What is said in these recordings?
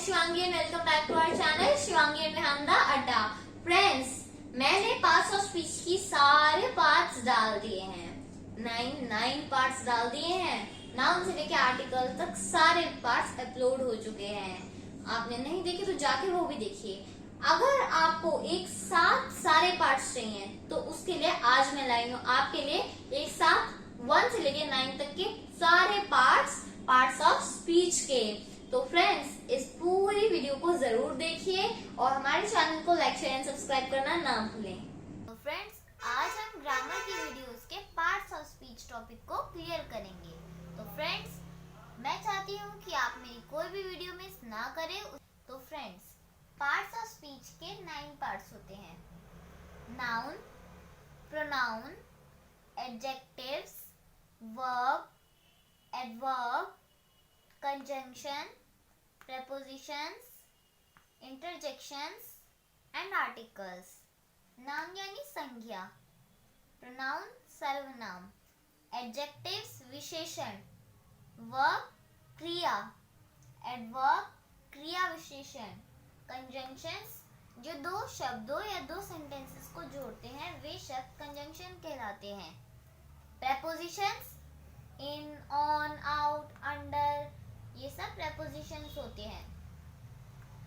Shivangi and welcome back to our channel Shivangi and विहानदा अड्डा। Friends, मैंने पार्ट्स ऑफ स्पीच की सारे पार्ट्स डाल दिए हैं। नाइन पार्ट्स डाल दिए हैं। नाउन से लेके आर्टिकल तक सारे पार्ट्स अपलोड हो चुके हैं। आपने नहीं देखे तो जाके वो भी देखिए। अगर आपको एक साथ सारे पार्ट्स चाहिए तो उसके लिए आज मैं लाई हूँ आपके लिए एक साथ 1 से लेके 9 तक के सारे पार्ट्स ऑफ स्पीच के। तो फ्रेंड्स, इस पूरी वीडियो को जरूर देखिए और हमारे चैनल को लाइक शेयर एंड सब्सक्राइब करना ना भूलें। तो फ्रेंड्स, आज हम ग्रामर की वीडियोस के पार्ट्स ऑफ स्पीच टॉपिक को क्लियर करेंगे। तो फ्रेंड्स, मैं चाहती हूँ कि आप मेरी कोई भी वीडियो मिस ना करें। तो फ्रेंड्स, पार्ट्स ऑफ स्पीच के 9 पार्ट्स होते हैं। Noun, pronoun, adjectives, verb, adverb, conjunction, prepositions, interjections and articles। Noun यानी संज्ञा, प्रोनाउन सर्वनाम, एडजेक्टिव्स विशेषण, वर्ब क्रिया, एडवर्ब क्रिया विशेषण, कंजंक्शंस जो दो शब्दों या दो सेंटेंसेस को जोड़ते हैं वे शब्द कंजंक्शन कहलाते हैं। Prepositions in, on, out, under, ये सब प्रेपोजिशंस होते हैं।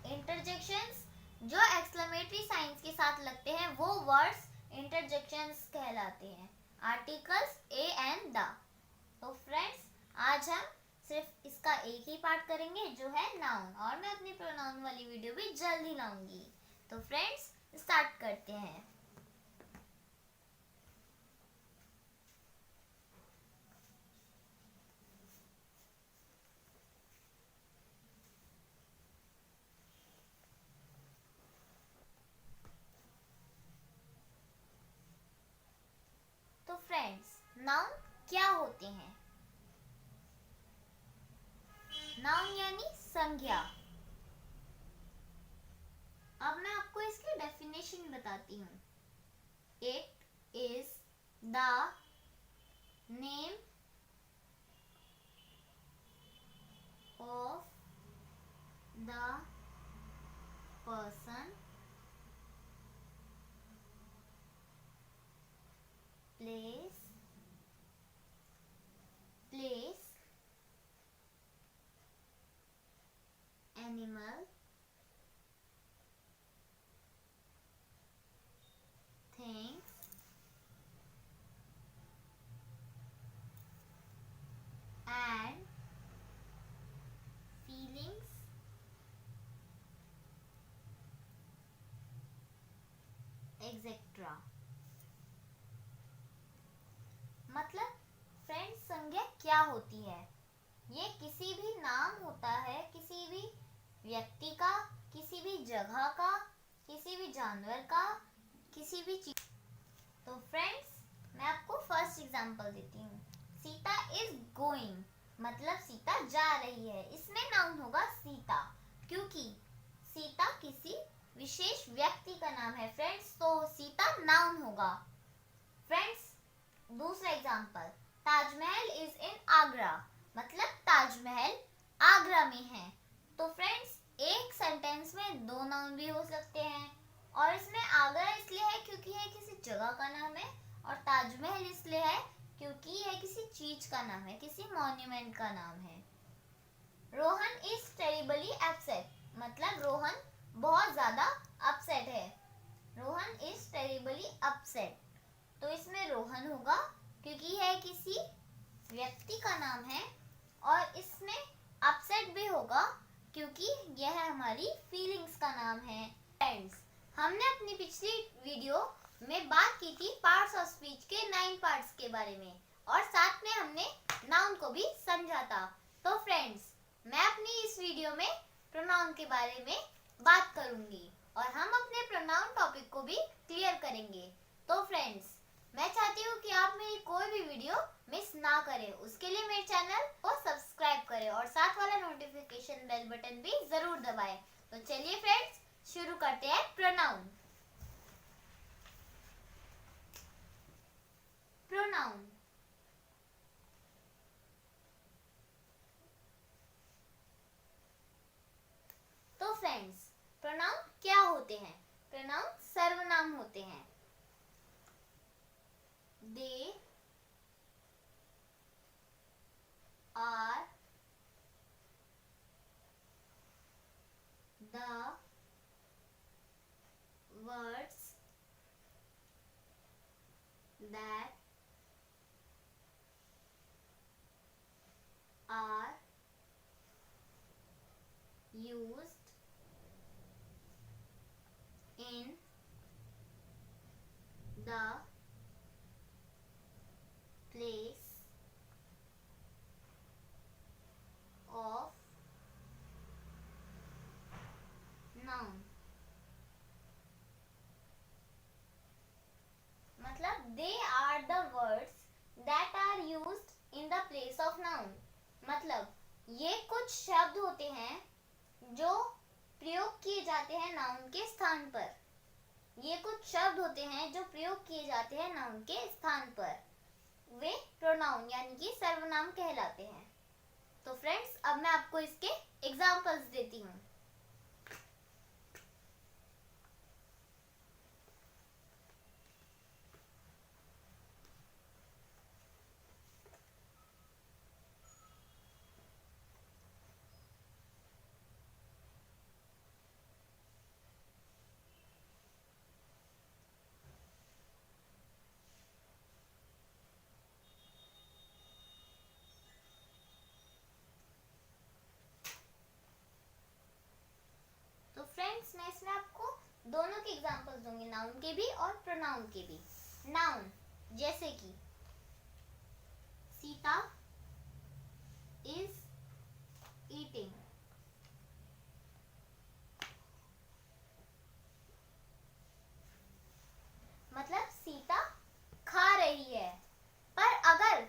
इंटरजेक्शंस जो एक्सक्लेमेटरी साइंस के साथ लगते हैं वो वर्ड्स इंटरजेक्शंस कहलाते हैं। Articles A and the. तो फ्रेंड्स, आज हम सिर्फ इसका एक ही पार्ट करेंगे जो है नाउन, और मैं अपनी प्रोनाउन वाली वीडियो भी जल्द ही लाऊंगी। तो फ्रेंड्स, स्टार्ट करते हैं। तो फ्रेंड्स, नाउन क्या होते हैं? नाउन यानी संज्ञा। अब मैं आपको इसकी डेफिनेशन बताती हूँ। It is the name of the person, place, animal, things, and feelings, etc. मतलब फ्रेंड्स, संज्ञा क्या होती है? ये किसी भी नाम होता है, किसी भी व्यक्ति का, किसी भी जगह का, किसी भी जानवर का, किसी भी चीज। तो फ्रेंड्स, मैं आपको फर्स्ट एग्जांपल देती हूँ। सीता इज गोइंग, मतलब सीता जा रही है। इसमें नाउन होगा सीता, क्योंकि सीता किसी विशेष व्यक्ति का नाम है फ्रेंड्स, तो सीता नाउन होगा। फ्रेंड्स, दूसरा example, Taj Mahal is in Agra, मतलब ताजमहल आगरा में है। तो फ्रेंड्स, एक सेंटेंस में दो नाउन भी हो सकते हैं, और इसमें आगरा इसलिए है क्योंकि यह किसी जगह का नाम है, और ताजमहल इसलिए है क्योंकि यह किसी चीज का नाम है, किसी मॉन्यूमेंट का नाम है। रोहन इज टेरिबली अपसेट, मतलब रोहन बहुत ज्यादा अपसेट है। रोहन इज टेरिबली अपसेट, तो इसमें रोहन होगा क्योंकि यह किसी व्यक्ति का नाम है, और इसमें अपसेट भी होगा क्योंकि यह हमारी फीलिंग्स का नाम है। फ्रेंड्स, हमने अपनी पिछली वीडियो में बात की थी पार्ट्स ऑफ स्पीच के 9 पार्ट्स के बारे में, और साथ में हमने नाउन को भी समझा था। तो फ्रेंड्स, मैं अपनी इस वीडियो में प्रोनाउन के बारे में बात करूंगी, और हम अपने प्रोनाउन टॉपिक को भी क्लियर करेंगे। तो फ्रेंड्स, मैं चाहती हूँ कि आप मेरी कोई भी वीडियो मिस ना करें। उसके लिए मेरे चैनल को सब्सक्राइब करें और साथ वाला नोटिफिकेशन बेल बटन भी जरूर दबाएं। तो चलिए फ्रेंड्स, शुरू करते हैं pronoun. Pronoun, used in the place of noun. मतलब they are the words that are used in the place of noun. मतलब ये कुछ शब्द होते हैं जो प्रयोग किए जाते हैं नाउन के स्थान पर. ये कुछ शब्द होते हैं जो प्रयोग किए जाते हैं नाउन के स्थान पर. वे प्रोनाउन यानी कि सर्वनाम कहलाते हैं. तो फ्रेंड्स, अब मैं आपको इसके एग्जांपल्स देती हूँ. फ्रेंड्स, मैं इसमें आपको दोनों के एग्जांपल्स दूंगी, नाउन के भी और प्रोनाउन के भी. नाउन जैसे कि सीता इज ईटिंग. मतलब सीता खा रही है. पर अगर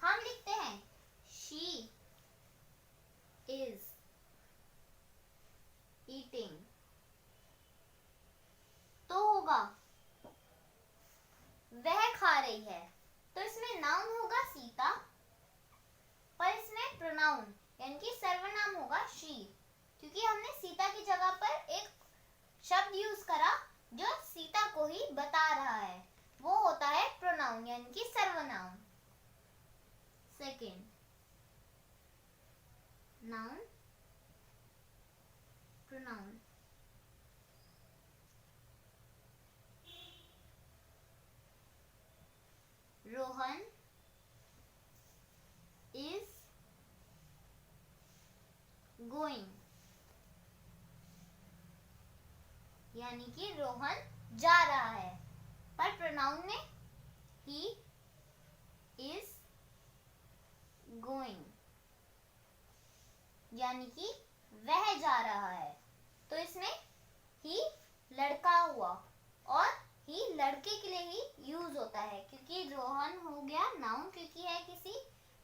हम लिखते हैं शी इज ईटिंग तो होगा वह खा रही है. तो इसमें नाउन होगा सीता, पर इसमें प्रोनाउन यानी कि सर्वनाम होगा शी, क्योंकि हमने सीता की जगह पर एक शब्द यूज करा जो सीता को ही बता रहा है. वो होता है प्रोनाउन यानी कि सर्वनाम. Second, noun, pronoun. Rohan is going, यानी कि रोहन जा रहा है. पर प्रोनाउन में he is going, यानी कि वह जा रहा है. तो इसमें he लड़का हुआ और ही लड़के के लिए ही यूज होता है, क्योंकि रोहन हो गया नाउन क्योंकि है किसी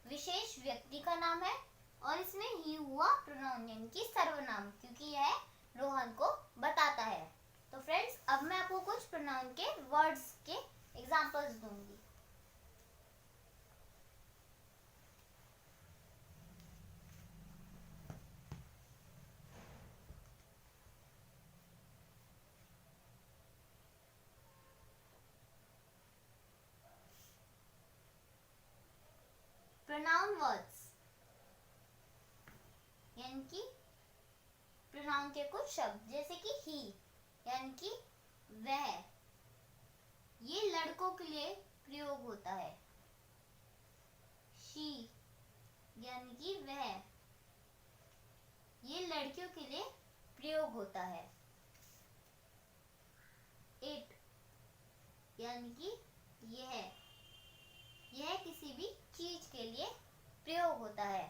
विशेष व्यक्ति का नाम है, और इसमें ही हुआ प्रोनाउन यानी कि सर्वनाम क्योंकि यह रोहन को बताता है. तो फ्रेंड्स, अब मैं आपको कुछ प्रोनाउन के वर्ड्स के एग्जांपल्स दूंगी. प्रोनाउन वर्ड्स यानी कि प्रोनाउन के कुछ शब्द जैसे कि ही यानी कि वह, ये लड़कों के लिए प्रयोग होता है. शी यानी कि वह, ये लड़कियों के लिए प्रयोग होता है. इट यानी कि यह किसी भी चीज के लिए प्रयोग होता है.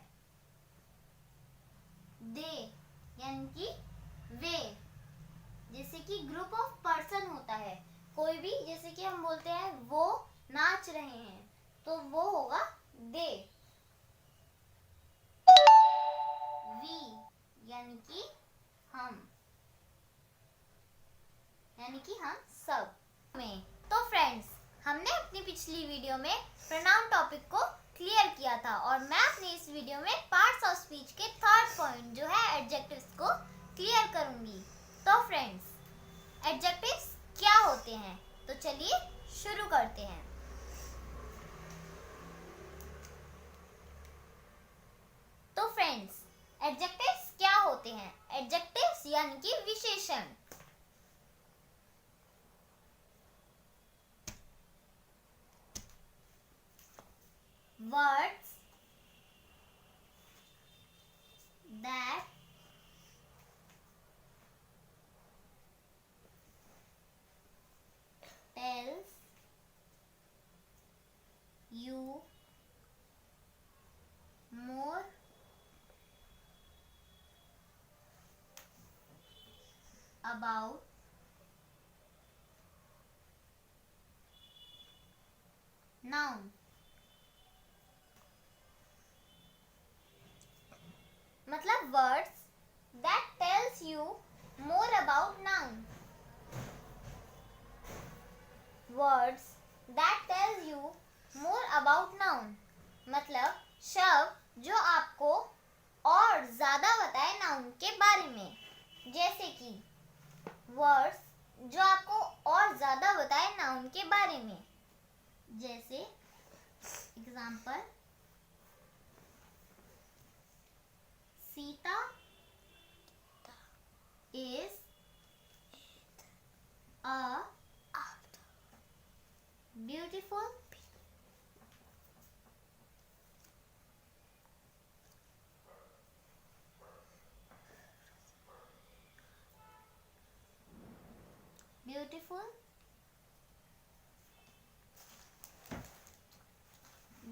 दे यानी कि वे, जैसे कि ग्रुप ऑफ पर्सन होता है. कोई भी, जैसे कि हम बोलते हैं वो नाच रहे हैं तो वो होगा दे. वी यानी कि हम, यानी कि हम सब में. तो फ्रेंड्स, हमने अपनी पिछली वीडियो में प्रोनाउन टॉपिक को क्लियर किया था और मैं अपनी इस वीडियो में पार्ट्स ऑफ स्पीच के थर्ड पॉइंट जो है एडजेक्टिव्स को क्लियर करूंगी. तो फ्रेंड्स, एडजेक्टिव्स क्या होते हैं? तो चलिए शुरू करते हैं. तो फ्रेंड्स, एडजेक्टिव्स क्या होते हैं? एडजेक्टिव्स यानी कि विशेषण. Words that about noun। मतलब words that tells you more about noun। words that tells you more about noun मतलब शब्द जो आपको और ज्यादा बताए नाउन के बारे में। जैसे कि वर्ड्स जो आपको और ज्यादा बताए नाउन के बारे में। जैसे example, Sita is a beautiful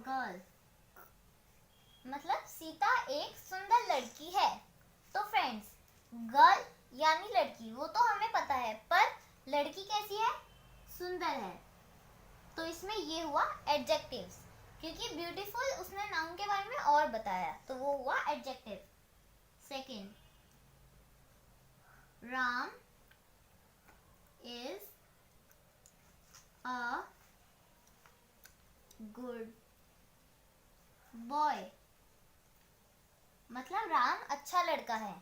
girl. मतलब सीता एक सुंदर लड़की है। तो फ्रेंड्स, गर्ल यानी लड़की वो तो हमें पता है, पर लड़की कैसी है? सुंदर है। तो इसमें ये हुआ एडजेक्टिव्स, क्योंकि ब्यूटीफुल उसने नाउन के बारे में और बताया, तो वो हुआ adjective. Second, Ram is a good boy। मतलब राम अच्छा लड़का है।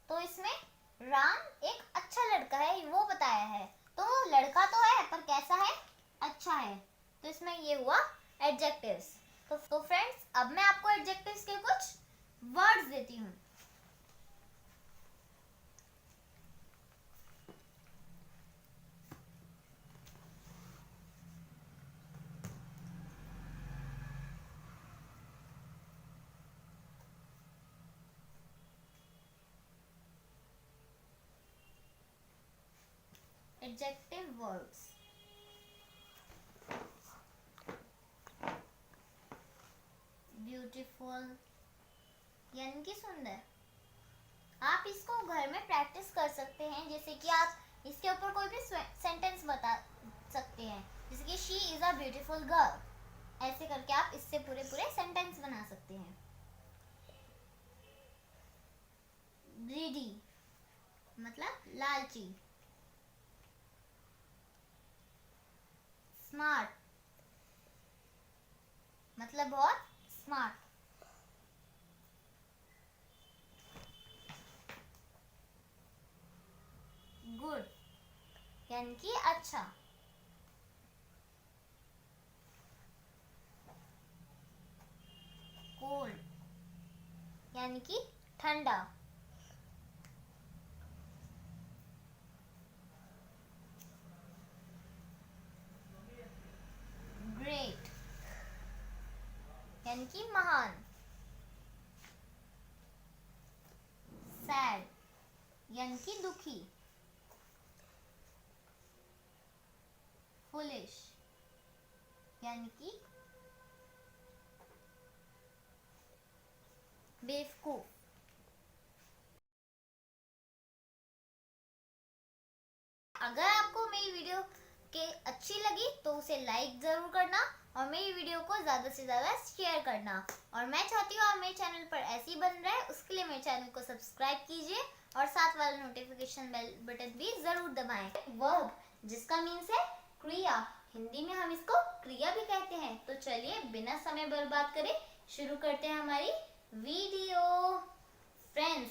तो इसमें राम एक अच्छा लड़का है वो बताया है। तो लड़का तो है पर कैसा है? अच्छा है। तो इसमें ये हुआ एडजेक्टिव्स। तो फ्रेंड्स, अब मैं आपको एडजेक्टिव्स के कुछ वर्ड्स देती हूँ। एडजेक्टिव वर्ड्स, ब्यूटीफुल यानी कि सुंदर। आप इसको घर में प्रैक्टिस कर सकते हैं। जैसे कि आप इसके ऊपर कोई भी सेंटेंस बता सकते हैं, जैसे कि she is a beautiful girl. ऐसे करके आप इससे पूरे सेंटेंस बना सकते हैं। ग्रीडी मतलब लालची। स्मार्ट मतलब बहुत स्मार्ट। गुड यानी कि अच्छा। कोल्ड यानी कि ठंडा। ग्रेट यानी कि महान। सैड यानी कि दुखी। फुलिश यानी कि बेवकूफ। अगर आपको मेरी वीडियो के अच्छी लगी तो उसे लाइक जरूर करना और मेरी वीडियो को ज्यादा से ज्यादा शेयर करना। और मैं चाहती हूँ आप मेरे चैनल पर ऐसे ही बन रहे, उसके लिए मेरे चैनल को सब्सक्राइब कीजिए और साथ वाला नोटिफिकेशन बेल बटन भी जरूर दबाएं। वर्ब जिसका मीन्स है क्रिया, हिंदी में हम इसको क्रिया भी कहते हैं। तो चलिए बिना समय बर्बाद करे शुरू करते हैं हमारी वीडियो। फ्रेंड्स,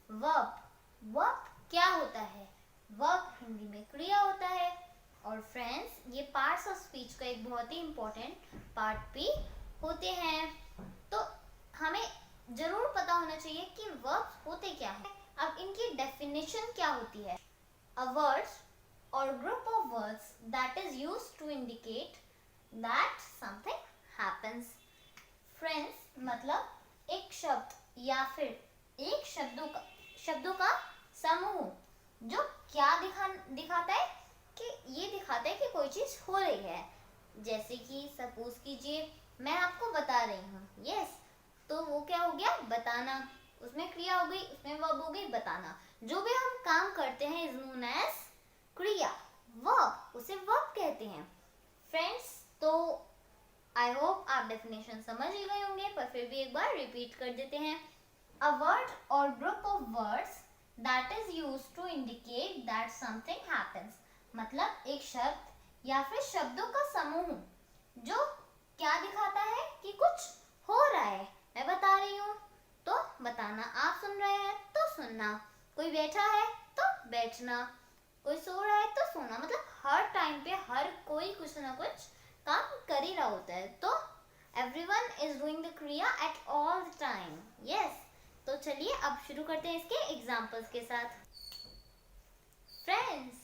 वर्ब क्या होता है? वर्ब हिंदी में क्रिया होता है। और फ्रेंड्स, ये पार्ट्स ऑफ स्पीच का एक बहुत ही इम्पोर्टेंट पार्ट भी होते हैं। तो हमें जरूर पता होना चाहिए कि वर्ब्स होते क्या है। अब इनकी डेफिनेशन क्या होती है? A word or group of words that is used to indicate that something happens। Friends, मतलब एक शब्द या फिर एक शब्दों का समूह जो क्या दिखाता है कि ये दिखाता है कि कोई चीज हो रही है। जैसे कि सपोज कीजिए मैं आपको बता रही हूँ, यस, तो वो क्या हो गया? बताना। उसमें क्रिया हो गई, उसमें वर्ब हो गई बताना। जो भी हम काम करते हैं इज नोन एज क्रिया, वर्ब, उसे वर्ब कहते हैं। फ्रेंड्स, तो आई होप आप डेफिनेशन समझ ही गए होंगे, पर फिर भी एक बार रिपीट कर देते हैं। A word or group of words that is used to indicate that something happens, मतलब एक शब्द या फिर शब्दों का समूह जो क्या दिखाता है कि कुछ हो रहा है। मैं बता रही हूँ तो बताना, आप सुन रहे हैं तो सुनना, कोई बैठा है तो बैठना, कोई सो रहा है तो सोना, मतलब हर टाइम पे हर कोई कुछ ना कुछ काम कर ही रहा होता है। तो एवरीवन इज डूइंग द क्रिया at all the time. Yes, तो चलिए अब शुरू करते हैं इसके एग्जांपल्स के साथ। फ्रेंड्स,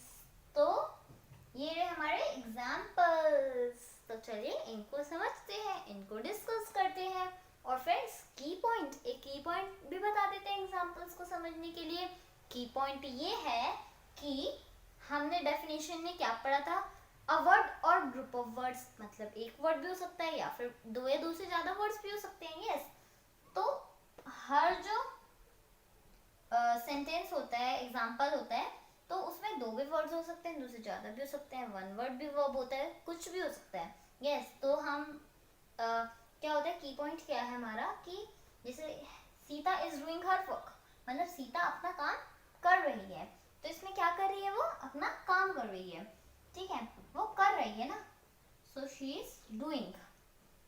तो ये रहे हमारे एग्जांपल्स, तो चलिए इनको समझते हैं, इनको डिस्कस करते हैं। और फ्रेंड्स, की पॉइंट, एक की पॉइंट भी बता देते हैं एग्जांपल्स को समझने के लिए। की पॉइंट ये है कि हमने डेफिनेशन में क्या पढ़ा था, अ word or group of words, मतलब एक वर्ड भी हो सकता है या फिर दो या दो से ज्यादा वर्ड्स भी हो सकते हैं। यस, तो हर जो सेंटेंस होता है, एग्जांपल होता है, तो उसमें दो भी वर्ड्स हो सकते हैं, दो से ज्यादा भी हो सकते हैं, वन वर्ड भी वर्ब होता है, कुछ भी हो सकता है। यस, तो हम क्या होता है, की पॉइंट क्या है हमारा कि जैसे Sita is doing her work, मतलब सीता अपना काम कर रही है, तो इसमें क्या कर रही है, वो अपना काम कर रही है, ठीक है, वो कर रही है ना, so she is doing.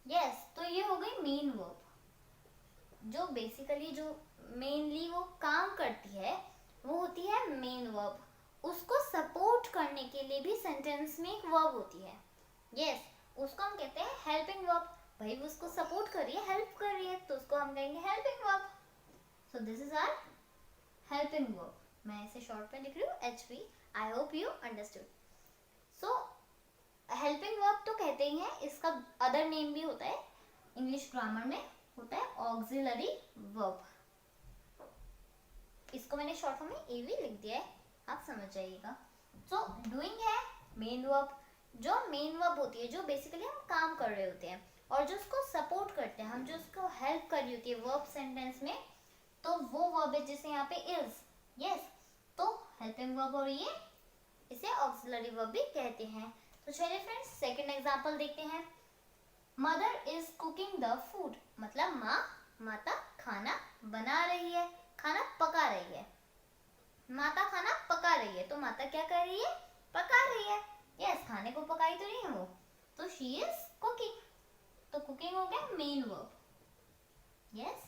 Yes, तो ये हो गई मेन वर्ब, जो बेसिकली जो मेनली वो काम करती है वो होती है मेन वर्ब। उसको सपोर्ट करने के लिए भी सेंटेंस में एक वर्ब होती है। यस, उसको हम कहते हैं हेल्पिंग वर्ब। भाई वो उसको सपोर्ट कर रही है, हेल्प कर रही है, तो उसको हम कहेंगे helping verb. So this is our helping verb. मैं इसे शॉर्ट में लिख रही हूँ HV। I hope you understood. So helping verb तो कहते ही हैं, इसका अदर नेम भी होता है, इंग्लिश ग्रामर में होता है ऑक्सिलरी वर्ब। इसको मैंने शॉर्ट फॉर्म में AV लिख दिया है, आप समझ जाइएगा। सो डूइंग है मेन वर्ब, जो मेन वर्ब होती है, जो बेसिकली हम काम कर रहे होते हैं और जो उसको सपोर्ट करते हैं, हम जो उसको हेल्प कर रही होती है वर्ब सेंटेंस में, तो वो वर्ब है जैसे यहाँ पे इज। यस, तो हेल्पिंग वर्ब और ये इसे ऑक्सिलरी वर्ब भी कहते हैं। तो चलिए फ्रेंड्स, सेकंड एग्जांपल देखते हैं। Mother is cooking the food, मतलब माता खाना बना रही है, खाना पका रही है। माता खाना पका रही है, तो माता क्या कर रही है, पका रही है। यस, खाने को पकाई तो नहीं है वो, तो शी इज कुकिंग। तो कुकिंग हो गया मेन वर्ब। यस,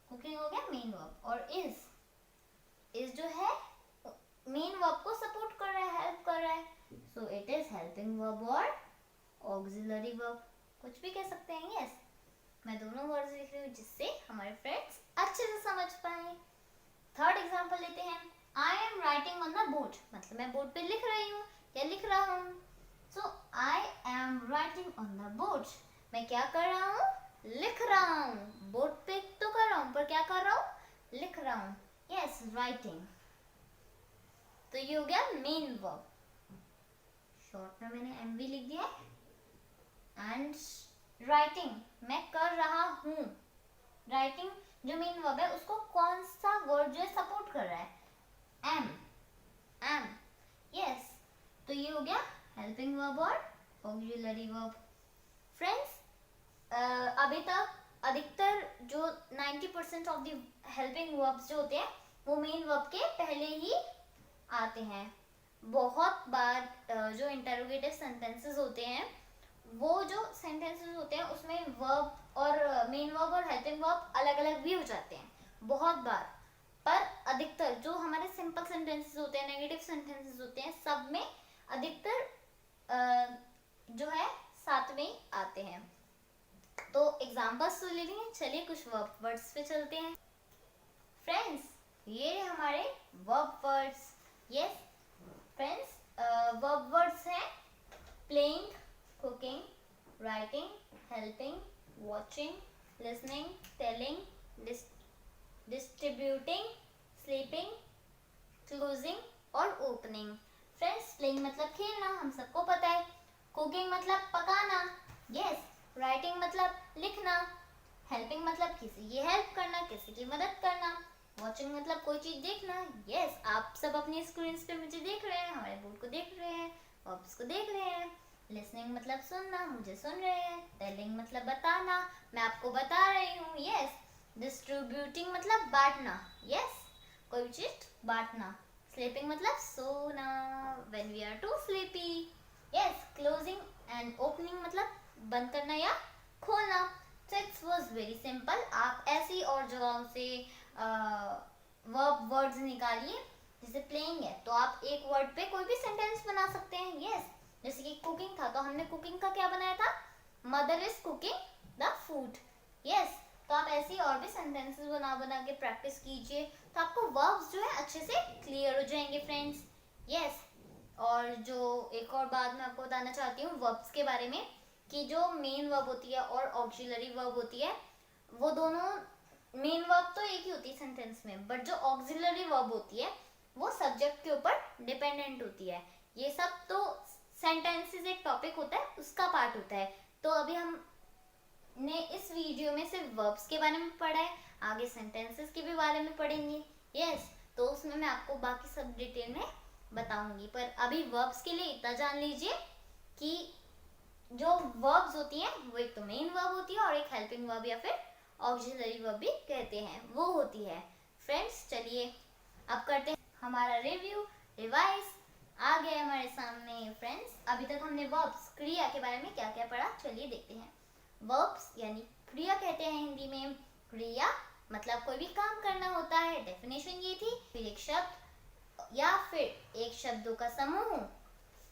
कुकिंग हो गया मेन वर्ब। और इज जो है मेन वर्ब को सपोर्ट कर रहा है, हेल्प कर रहा है, so it is helping verb और ऑक्सिलरी वर्ब, कुछ भी कह सकते हैं। यस, मैं दोनों वर्ड्स लिख रही हूँ जिससे हमारे फ्रेंड्स अच्छे से समझ पाए। थर्ड एग्जांपल लेते हैं। आई am writing on the board, मतलब मैं बोर्ड पे लिख रही हूँ या लिख रहा हूँ। So I am writing on the board, मैं क्या कर रहा हूँ, लिख रहा हूँ। बोर्ड पे तो कर रहा हूँ, पर क्या कर रहा हूँ, लिख रहा हूँ। Yes, writing. तो ये हो गया मेन वर्ब, शॉर्ट में मैंने MV लिख दिया है। एंड राइटिंग, मैं कर रहा हूँ। राइटिंग जो मेन वर्ब है, उसको कौन सा वर्ड जो है सपोर्ट कर रहा है, एम। यस, तो ये हो गया हेल्पिंग वर्ब और ऑक्सिलरी वर्ब। फ्रेंड्स, अभी तक अधिकतर जो 90% ऑफ द हेल्पिंग वर्ब्स जो होते हैं वो मेन वर्ब के पहले ही आते हैं। बहुत बार जो इंटरोगेटिव सेंटेंसेस होते हैं, वो जो सेंटेंसेस होते हैं उसमें वर्ब और मेन वर्ब और हेल्पिंग वर्ब अलग अलग भी हो जाते हैं बहुत बार। पर अधिकतर जो हमारे सिंपल सेंटेंसेस होते हैं, नेगेटिव सेंटेंसेस होते हैं, सब में अधिकतर जो है साथ में ही आते हैं। तो एग्जांपल्स तो ले लिए, चलिए कुछ वर्ब वर्ड्स पे चलते हैं। फ्रेंड्स, ये हमारे verb words. Yes friends, verb words हैं playing, cooking, writing, helping, watching, listening, telling, distributing, sleeping, closing और opening। फ्रेंड्स, playing मतलब खेलना, हम सबको पता है। cooking मतलब पकाना। yes, writing मतलब लिखना। हेल्पिंग मतलब किसी की हेल्प करना, किसी की मदद करना। वॉचिंग मतलब कोई चीज देखना। यस, आप सब अपनी स्क्रीन पे मुझे देख रहे हैं, हमारे बोर्ड को देख रहे हैं, ऑब्स को देख रहे हैं। लिसनिंग मतलब सुनना, मुझे सुन रहे हैं। टेलिंग मतलब बताना, मैं आपको बता रही हूँ। यस। डिस्ट्रीब्यूटिंग मतलब बांटना। यस, कोई चीज बांटना। स्लीपिंग मतलब सोना, when we are too sleepy. Yes. Closing and opening मतलब बंद करना या खोलना। So it was very simple। आप ऐसी और जगहों से वर्ब वर्ड्स निकालिए। जैसे प्लेइंग है तो आप एक वर्ड पे कोई भी सेंटेंस बना सकते हैं। यस। जैसे कि कुकिंग था तो हमने कुकिंग का क्या बनाया था? Mother is cooking the food. Yes. तो आप ऐसी और भी सेंटेंसेस बना बना के प्रैक्टिस कीजिए, तो आपको वर्ब्स जो है अच्छे से क्लियर हो जाएंगे फ्रेंड्स। यस। और जो एक और बात मैं आपको बताना चाहती हूँ वर्ब्स के बारे में, कि जो मेन वर्ब होती है और ऑक्सिलरी वर्ब होती है, वो दोनों, मेन वर्ब तो एक ही होती है सेंटेंस में, बट जो ऑक्सिलरी वर्ब होती है वो सब्जेक्ट के ऊपर डिपेंडेंट होती है। ये सब तो सेंटेंसेस एक टॉपिक होता है, उसका पार्ट होता है। तो अभी हमने इस वीडियो में सिर्फ वर्ब्स के बारे में पढ़ा है, आगे सेंटेंसेस के भी बारे में पढ़ेंगे। यस। तो उसमें मैं आपको बाकी सब डिटेल में बताऊंगी, पर अभी वर्ब्स के लिए इतना जान लीजिए कि जो वर्ब्स होती हैं वो एक तो मेन वर्ब होती है और एक हेल्पिंग वर्ब या फिर ऑक्सिलरी वर्ब भी कहते हैं, वो होती है। फ्रेंड्स चलिए अब करते हैं हमारा रिव्यू, रिवाइज। आ गए हमारे सामने फ्रेंड्स। अभी तक हमने वर्ब्स, क्रिया के बारे में क्या क्या पढ़ा, चलिए देखते हैं। वर्ब्स यानी क्रिया कहते हैं हिंदी में। क्रिया मतलब कोई भी काम करना होता है, डेफिनेशन ये थी। फिर एक शब्द या फिर एक शब्दों का समूह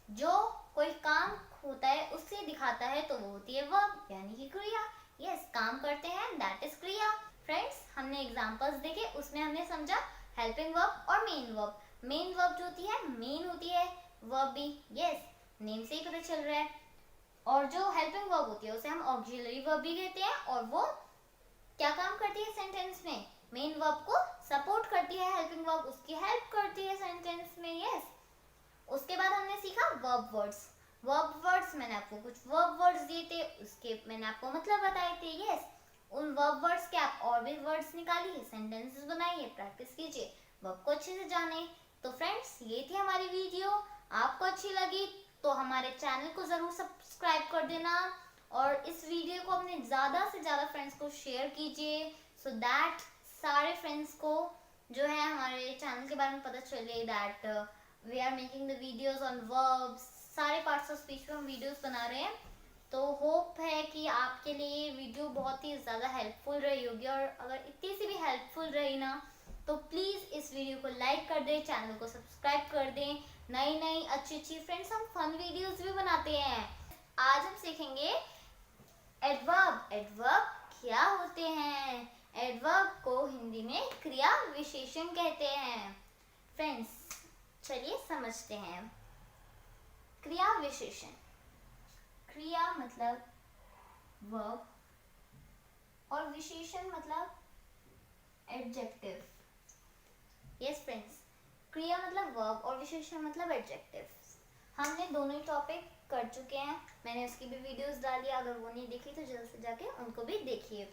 जो कोई काम होता है उससे दिखाता है, तो वो होती है वर्ब यानी कि क्रिया। यस, काम करते हैं, दैट इज क्रिया। फ्रेंड्स हमने एग्जांपल्स देखे, उसमें हमने समझा हेल्पिंग वर्ब और मेन वर्ब। मेन वर्ब जो होती है, मेन होती है वर्ब भी। यस, नेम से ही पता चल रहा है। और जो हेल्पिंग वर्ब होती है उसे हम ऑक्सिलरी वर्ब भी कहते हैं, और वो क्या काम करती है सेंटेंस में? मेन वर्ब को सपोर्ट करती है, हेल्पिंग वर्ब उसकी हेल्प करती है सेंटेंस में। यस। उसके बाद हमने सीखा वर्ब वर्ड्स। वर्ब वर्ड्स मैंने आपको कुछ वर्ब वर्ड्स दिए थे, उसके मैंने आपको मतलब बताए थे। यस। उन वर्ब वर्ड्स के आप और भी वर्ड्स निकालिए, सेंटेंसेस बनाइए, प्रैक्टिस कीजिए, वर्ब को अच्छे से जाने। तो फ्रेंड्स ये थी हमारी वीडियो। आपको अच्छी लगी तो हमारे चैनल को जरूर सब्सक्राइब कर देना, और इस वीडियो को अपने ज़्यादा से ज़्यादा फ्रेंड्स को शेयर कीजिए, सो दैट सारे फ्रेंड्स को जो है हमारे चैनल के बारे में पता चले, that we are making the videos on verbs. सारे पार्ट्स ऑफ स्पीच पे हम वीडियोस बना रहे हैं, तो होप है कि आपके लिए ये वीडियो बहुत ही ज़्यादा हेल्पफुल रही होगी। और अगर इतनी सी भी हेल्पफुल रही ना, तो प्लीज़ इस वीडियो को लाइक कर दें, चैनल को सब्सक्राइब कर दें। नई नई अच्छी अच्छी फ्रेंड्स हम फन वीडियोस भी बनाते हैं। आज हम सीखेंगे एडवर्ब। एडवर्ब क्या होते हैं? एडवर्ब को हिंदी में क्रिया विशेषण कहते हैं। फ्रेंड्स चलिए समझते हैं। क्रिया विशेषण। क्रिया मतलब वर्ब और विशेषण मतलब एडजेक्टिव। यस फ्रेंड्स, क्रिया मतलब वर्ब और विशेषण मतलब एडजेक्टिव। हमने दोनों ही टॉपिक कर चुके हैं, मैंने उसकी भी वीडियोस डाली, अगर वो नहीं देखी तो जल्द से जाके उनको भी देखिए।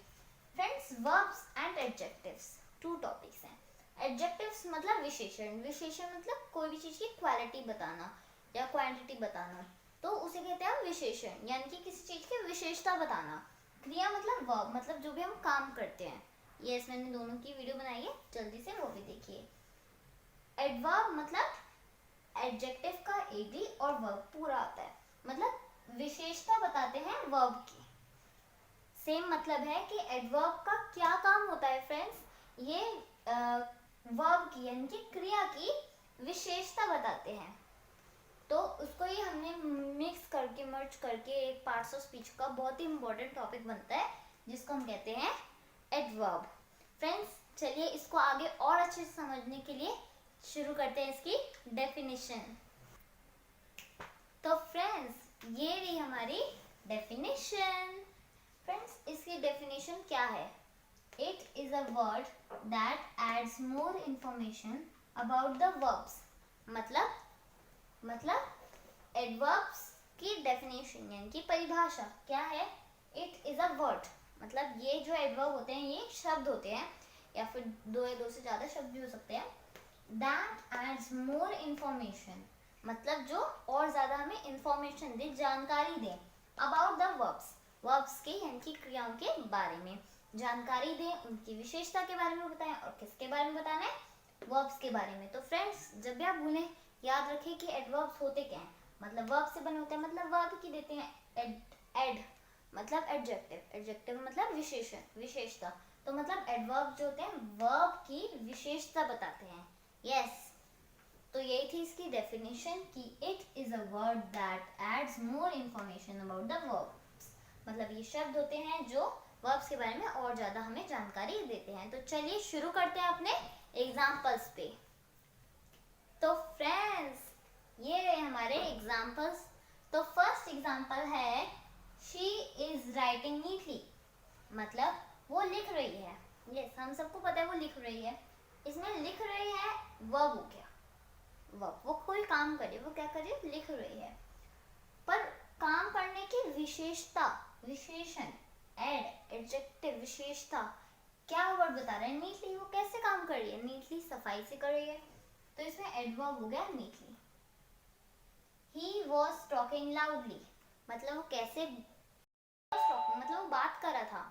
Friends verbs and adjectives to topics हैं। एडजेक्टिव्स मतलब विशेषण। विशेषण मतलब कोई भी चीज़ की क्वालिटी बताना या क्वांटिटी बताना, तो उसे कहते हैं विशेषण, यानी कि किसी चीज़ की विशेषता बताना। क्रिया मतलब वर्ब, मतलब जो भी हम काम करते हैं। यस, मैंने दोनों की वीडियो बनाई है, जल्दी से वो भी देखिए। एडवर्ब मतलब एडजेक्टिव का एडी और वर्ब पूरा आता है, मतलब विशेषता बताते हैं वर्ब की। सेम मतलब है कि एडवर्ब का क्या काम होता है फ्रेंड्स, ये वर्ब की यानी कि क्रिया की विशेषता बताते हैं। तो उसको ही हमने मिक्स करके, मर्ज करके एक पार्ट्स ऑफ स्पीच का बहुत ही इंपॉर्टेंट टॉपिक बनता है, जिसको हम कहते हैं एडवर्ब। फ्रेंड्स चलिए इसको आगे और अच्छे से समझने के लिए शुरू करते हैं इसकी डेफिनेशन। तो फ्रेंड्स ये रही हमारी डेफिनेशन। फ्रेंड्स इसकी डेफिनेशन क्या है? It is a word that adds more information about the verbs. मतलब एडवर्ब्स की डेफिनेशन यानी कि परिभाषा क्या है? इट इज अ वर्ड मतलब ये जो एडवर्ब होते हैं ये शब्द होते हैं, या फिर दो या दो से ज्यादा शब्द भी हो सकते हैं। दैट एड्स मोर इंफॉर्मेशन, मतलब जो और ज्यादा हमें इंफॉर्मेशन दे, जानकारी दे, अबाउट द वर्ब्स, वर्ब्स के यानी कि क्रियाओं के बारे में जानकारी दे, उनकी विशेषता के बारे में बताएं। और किसके बारे में बताना है? वर्ब्स के बारे में। तो फ्रेंड्स, जब भी आप भूलें याद रखें कि एडवर्ब्स होते क्या हैं। मतलब वर्ब से बने होते हैं, मतलब वर्ब की देते हैं एड मतलब एडजेक्टिव, एडजेक्टिव मतलब विशेषण, विशेषता। तो मतलब एडवर्ब जो होते हैं वर्ब की विशेषता बताते हैं। यस, तो यही थी इसकी डेफिनेशन कि it is a word that adds more information about the verbs. मतलब ये शब्द होते हैं जो वर्ब्स के बारे में और ज्यादा हमें जानकारी देते हैं। तो चलिए शुरू करते हैं अपने एग्जाम्पल्स पे। तो फ्रेंड्स, ये रहे हमारे एग्जाम्पल्स। तो फर्स्ट एग्जाम्पल है शी इज राइटिंग नीटली, मतलब वो लिख रही है। यस, हम सबको पता है वो लिख रही है। इसमें लिख रही है वर्ब हो गया, वर्ब, वो कोई काम करे, वो क्या करे? लिख रही है। पर काम करने की विशेषता, विशेषण, एडजेक्टिव, विशेषता, क्या वर्ड बता रहे हैं? नीटली, वो कैसे काम कर रही है? नीटली, सफाई से कर रही है। तो इसमें एडवर्ब हो गया neatly. He was talking loudly, मतलब वो कैसे, मतलब वो बात कर रहा था,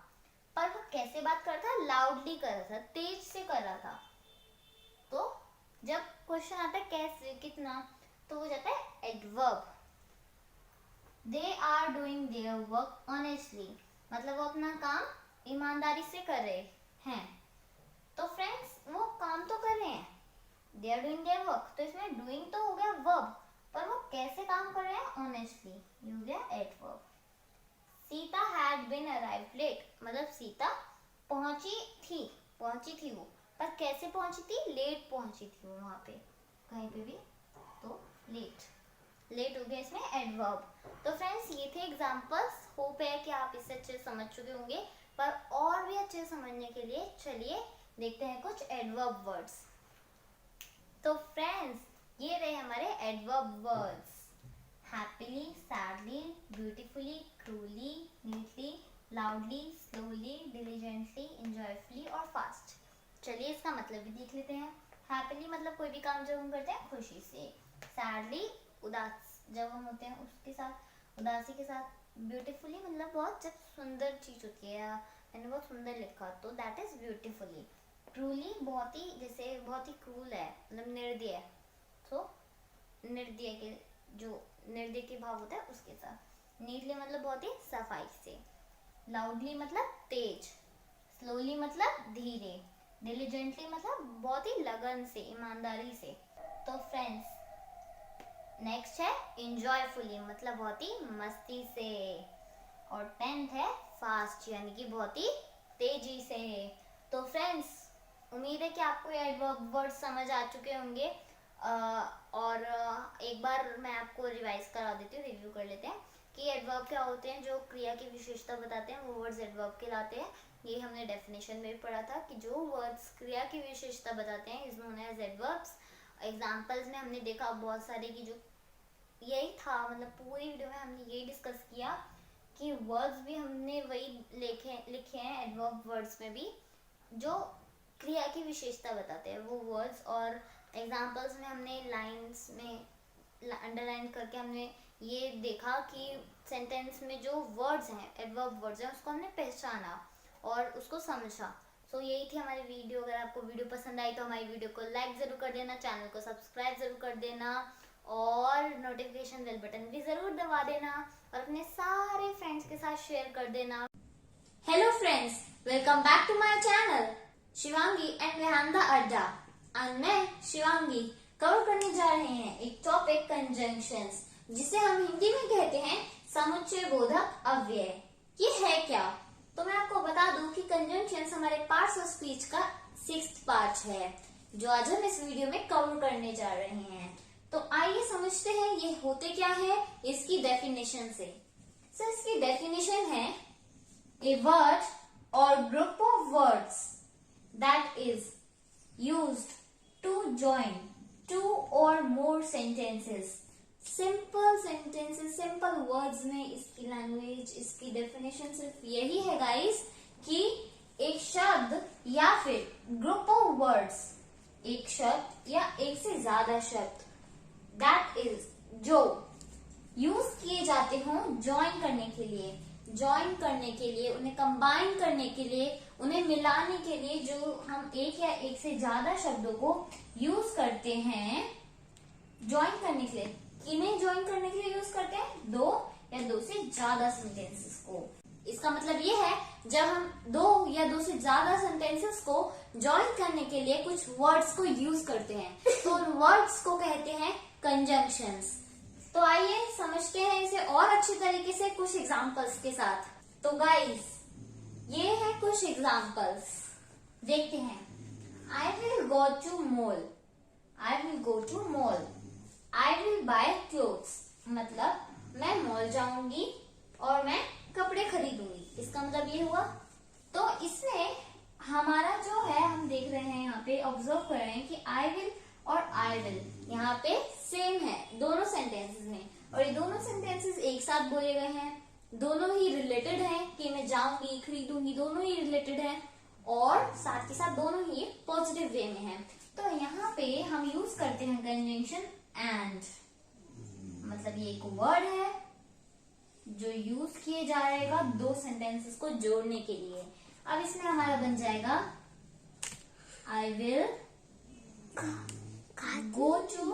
पर वो कैसे बात कर रहा था? लाउडली कर रहा था, तेज से कर रहा था। तो जब क्वेश्चन आता है कैसे, कितना, तो वो जाता है adverb. They are doing their work honestly, मतलब वो अपना काम ईमानदारी से कर रहे हैं। तो फ्रेंड्स, वो काम तो कर रहे हैं, they are doing their work, तो इसमें डूइंग तो हो गया वर्ब, पर वो कैसे काम कर रहे हैं? ऑनेस्टली, ये हो गया adverb. Sita had been arrived late, मतलब सीता पहुंची थी वो, पर कैसे पहुंची थी? लेट पहुंची थी वो, वहां पे कहीं पे भी, तो लेट हो गया इसमें एडवर्ब। तो फ्रेंड्स, ये थे एग्जांपल्स। होप है कि आप इससे अच्छे समझ चुके होंगे, पर और भी अच्छे समझने के लिए चलिए देखते हैं कुछ एडवर्ब वर्ड्स। तो फ्रेंड्स, ये रहे हमारे adverb words. Happily, sadly, beautifully, cruelly, neatly, loudly, slowly, diligently, enjoyfully और फास्ट। चलिए इसका मतलब भी देख लेते हैं। हैप्पीली मतलब कोई भी काम जब हम करते हैं खुशी से। सैडली, उदास जब हम होते हैं उसके साथ, उदासी के साथ। ब्यूटीफुली मतलब बहुत जब सुंदर चीज होती है, मैंने बहुत सुंदर लिखा, तो दैट इज ब्यूटीफुली। ट्रूली बहुत ही, जैसे बहुत ही क्रूल है, मतलब निर्दय, तो निर्दय के, जो निर्दय के भाव होता है उसके साथ। नीटली मतलब बहुत ही सफाई से। लाउडली मतलब तेज। स्लोली मतलब धीरे। डिलीजेंटली मतलब बहुत ही लगन से, ईमानदारी से। तो फ्रेंड्स, नेक्स्ट है एंजॉयफुली, मतलब बहुत ही मस्ती से। और 10th है फास्ट, यानी कि बहुत ही तेजी से। तो फ्रेंड्स, उम्मीद है कि आपको ये एडवर्ब वर्ड समझ आ चुके होंगे। और एक बार मैं आपको रिवाइज करा देती हूँ, रिव्यू कर लेते हैं कि एडवर्ब क्या होते हैं। जो क्रिया की विशेषता बताते हैं वो वर्ड्स एडवर्ब कहलाते हैं। ये हमने डेफिनेशन में भी पढ़ा था कि जो वर्ड्स क्रिया की विशेषता बताते हैं is known as adverbs. Examples में हमने देखा बहुत सारे की, जो यही था, मतलब पूरी वीडियो में हमने यही डिस्कस किया कि वर्ड्स भी हमने वही लिखे हैं एडवर्ब वर्ड्स में भी, जो क्रिया की विशेषता बताते हैं वो वर्ड्स। और एग्जाम्पल्स में हमने लाइंस में अंडरलाइन करके हमने ये देखा कि सेंटेंस में जो वर्ड्स हैं, एडवर्ब वर्ड्स हैं, उसको हमने पहचाना और उसको समझा। सो यही थी हमारी वीडियो। अगर आपको वीडियो पसंद आई तो हमारी वीडियो को लाइक ज़रूर कर देना, चैनल को सब्सक्राइब ज़रूर कर देना और नोटिफिकेशन बेल बटन भी ज़रूर दबा देना और अपने सारे फ्रेंड्स के साथ शेयर कर देना। Hello friends, welcome back to my channel Shivangi and Vihanda Adda. आज मैं शिवांगी कवर करने जा रहे हैं एक टॉपिक कंजंक्शंस, जिसे हम हिंदी में कहते हैं समुच्चय बोधक अव्यय। ये है क्या? तो मैं आपको बता दूं कि कंजंक्शंस हमारे पार्ट्स ऑफ स्पीच का 6th पार्ट है, जो आज हम इस वीडियो में कवर करने जा रहे हैं। तो आइए समझते हैं ये होते क्या है इसकी डेफिनेशन से। इसकी डेफिनेशन है a word or group of words that is used to join two or more sentences. Simple sentences, simple words में इसकी लैंग्वेज, इसकी डेफिनेशन सिर्फ यही है गाइस कि एक शब्द या फिर ग्रुप ऑफ वर्ड्स, एक शब्द या एक से ज्यादा शब्द, दैट इज जो यूज किए जाते हों ज्वाइन करने के लिए, ज्वाइन करने के लिए, उन्हें कंबाइन करने के लिए, उन्हें मिलाने के लिए, जो हम एक या एक से ज्यादा शब्दों को यूज करते हैं ज्वाइन करने के लिए। इन्हें ज्वाइन करने के लिए यूज करते हैं दो या दो से ज्यादा सेंटेंसेस को। इसका मतलब ये है जब हम दो या दो से ज्यादा सेंटेंसेस को ज्वाइन करने के लिए कुछ वर्ड्स को यूज करते हैं तो उन वर्ड्स को कहते हैं कंजंक्शंस। तो आइए समझते हैं इसे और अच्छी तरीके से कुछ एग्जांपल्स के साथ। तो गाइस, ये है कुछ एग्जांपल्स, देखते हैं। I will go to mall, I will go to mall, I will buy clothes, मतलब मैं मॉल जाऊंगी और मैं कपड़े खरीदूंगी। इसका मतलब ये हुआ। तो इसमें हमारा जो है, हम देख रहे हैं यहाँ पे, ऑब्जर्व कर रहे हैं कि आई विल और आई विल यहाँ पे सेम है दोनों सेंटेंसेस में, और ये दोनों सेंटेंसेस एक साथ बोले गए हैं, दोनों ही रिलेटेड हैं कि मैं जाऊंगी खरीदूंगी, दोनों ही रिलेटेड हैं और साथ के साथ दोनों ही पॉजिटिव वे में हैं। तो यहाँ पे हम यूज करते हैं कंजंक्शन एंड, मतलब ये एक वर्ड है जो यूज किए जाएगा दो सेंटेंसेस को जोड़ने के लिए। अब इसमें हमारा बन जाएगा I will go to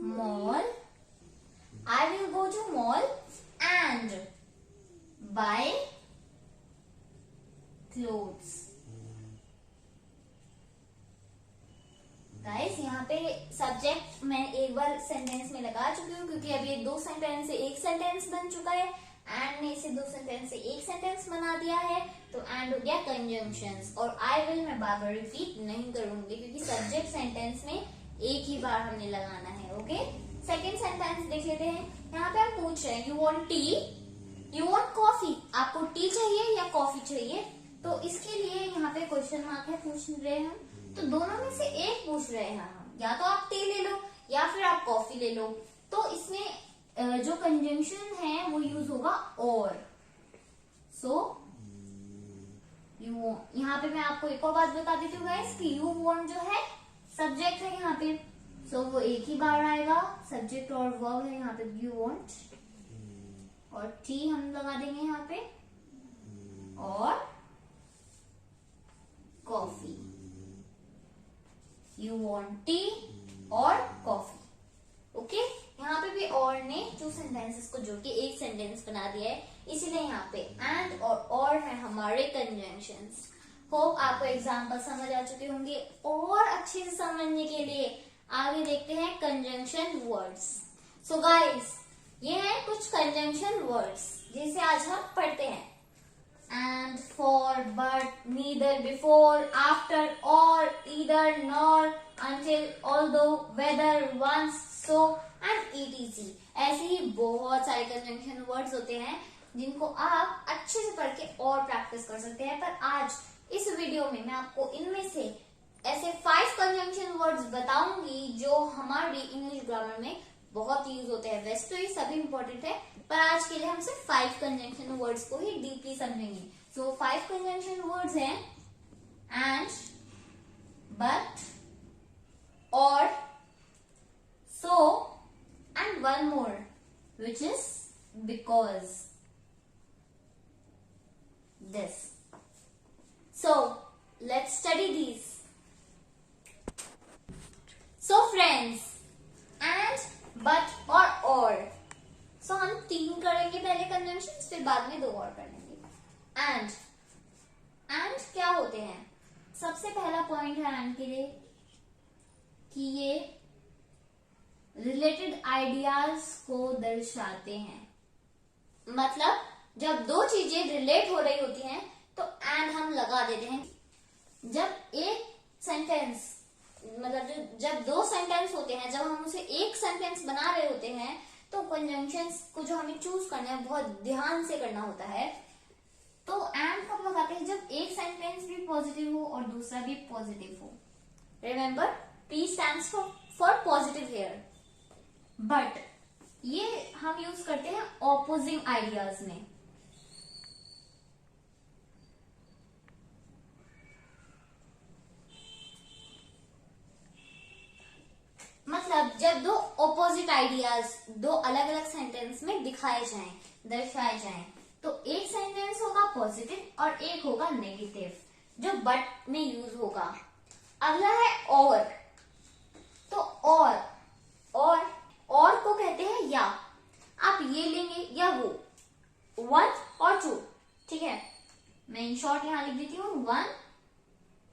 mall, I will go to mall and buy clothes. Guys, यहाँ पे सब्जेक्ट मैं एक बार सेंटेंस में लगा चुकी हूँ क्योंकि अब ये दो सेंटेंस से एक सेंटेंस बन चुका है। एंड ने इसे दो सेंटेंस से एक सेंटेंस बना दिया है, तो एंड हो गया कंजंक्शंस। और आई विल मैं बार बार रिपीट नहीं करूंगी क्योंकि सब्जेक्ट सेंटेंस में एक ही बार हमने लगाना है। ओके, सेकेंड सेंटेंस देख लेते हैं। यहाँ पे हम पूछ रहे हैं you want tea, you want coffee, आपको टी चाहिए या कॉफी चाहिए। तो इसके लिए यहाँ पे क्वेश्चन मार्क है, पूछ रहे हैं तो दोनों में से एक पूछ रहे हैं हम, या तो आप टी ले लो या फिर आप कॉफी ले लो। तो इसमें जो कंजंक्शन है वो यूज होगा और। सो यू, यहाँ पे मैं आपको एक और बात बता देती हूँ गाइस कि यू वांट जो है सब्जेक्ट है यहाँ पे, सो वो एक ही बार आएगा, सब्जेक्ट और वर्ब है यहाँ पे यू वांट, और टी हम लगा देंगे यहाँ पे, और कॉफी, यू वांट टी और कॉफी। ओके, यहाँ पे भी और ने टू सेंटेंसेस को जोड़ के एक सेंटेंस बना दिया है, इसीलिए यहाँ पे एंड और है हमारे कंजंक्शंस। होप आपको एग्जाम्पल समझ आ चुके होंगे। और अच्छे से समझने के लिए आगे देखते हैं कंजंक्शन वर्ड्स। सो गाइस, ये है कुछ कंजंक्शन वर्ड्स जिसे आज हम पढ़ते हैं। And, for, but, neither, before, after, or, either, nor, until, although, whether, once, so, and etc. ऐसे ही बहुत सारे कंजंक्शन वर्ड्स होते हैं जिनको आप अच्छे से पढ़ के और प्रैक्टिस कर सकते हैं। पर आज इस वीडियो में मैं आपको इनमें से ऐसे 5 कंजंक्शन वर्ड्स बताऊंगी जो हमारी इंग्लिश ग्रामर में बहुत यूज होते हैं। वैसे तो ये सभी इंपॉर्टेंट है, पर आज के लिए हम सिर्फ 5 कंजंक्शन वर्ड्स को ही डीपली समझेंगे। सो 5 कंजंक्शन वर्ड्स हैं and, but, or, so, and one more which is because, this. So let's study these. So friends, and, but or so हम 3 करेंगे पहले कंजंक्शन, फिर बाद में 2 और कर लेंगे। एंड क्या होते हैं? सबसे पहला पॉइंट है एंड के लिए कि ये रिलेटेड आइडियाज को दर्शाते हैं। मतलब जब 2 चीजें रिलेट हो रही होती हैं तो एंड हम लगा देते हैं। जब एक सेंटेंस, मतलब जब 2 सेंटेंस होते हैं, जब हम उसे एक सेंटेंस बना रहे होते हैं तो कंजंक्शंस को जो हमें चूज करना है बहुत ध्यान से करना होता है। तो एंड कब लगाते हैं? जब एक सेंटेंस भी पॉजिटिव हो और दूसरा भी पॉजिटिव हो। Remember, P stands for positive here. But ये हम यूज करते हैं ऑपोजिंग आइडियाज में। आइडियाज दो अलग अलग सेंटेंस में दिखाए जाएं, दर्शाए जाएं। तो एक सेंटेंस होगा पॉजिटिव और एक होगा नेगेटिव, जो बट में यूज होगा। अगला है और। तो और को कहते हैं या। आप ये लेंगे या वो, वन और टू, ठीक है। मैं इन शॉर्ट यहां लिख देती हूँ, वन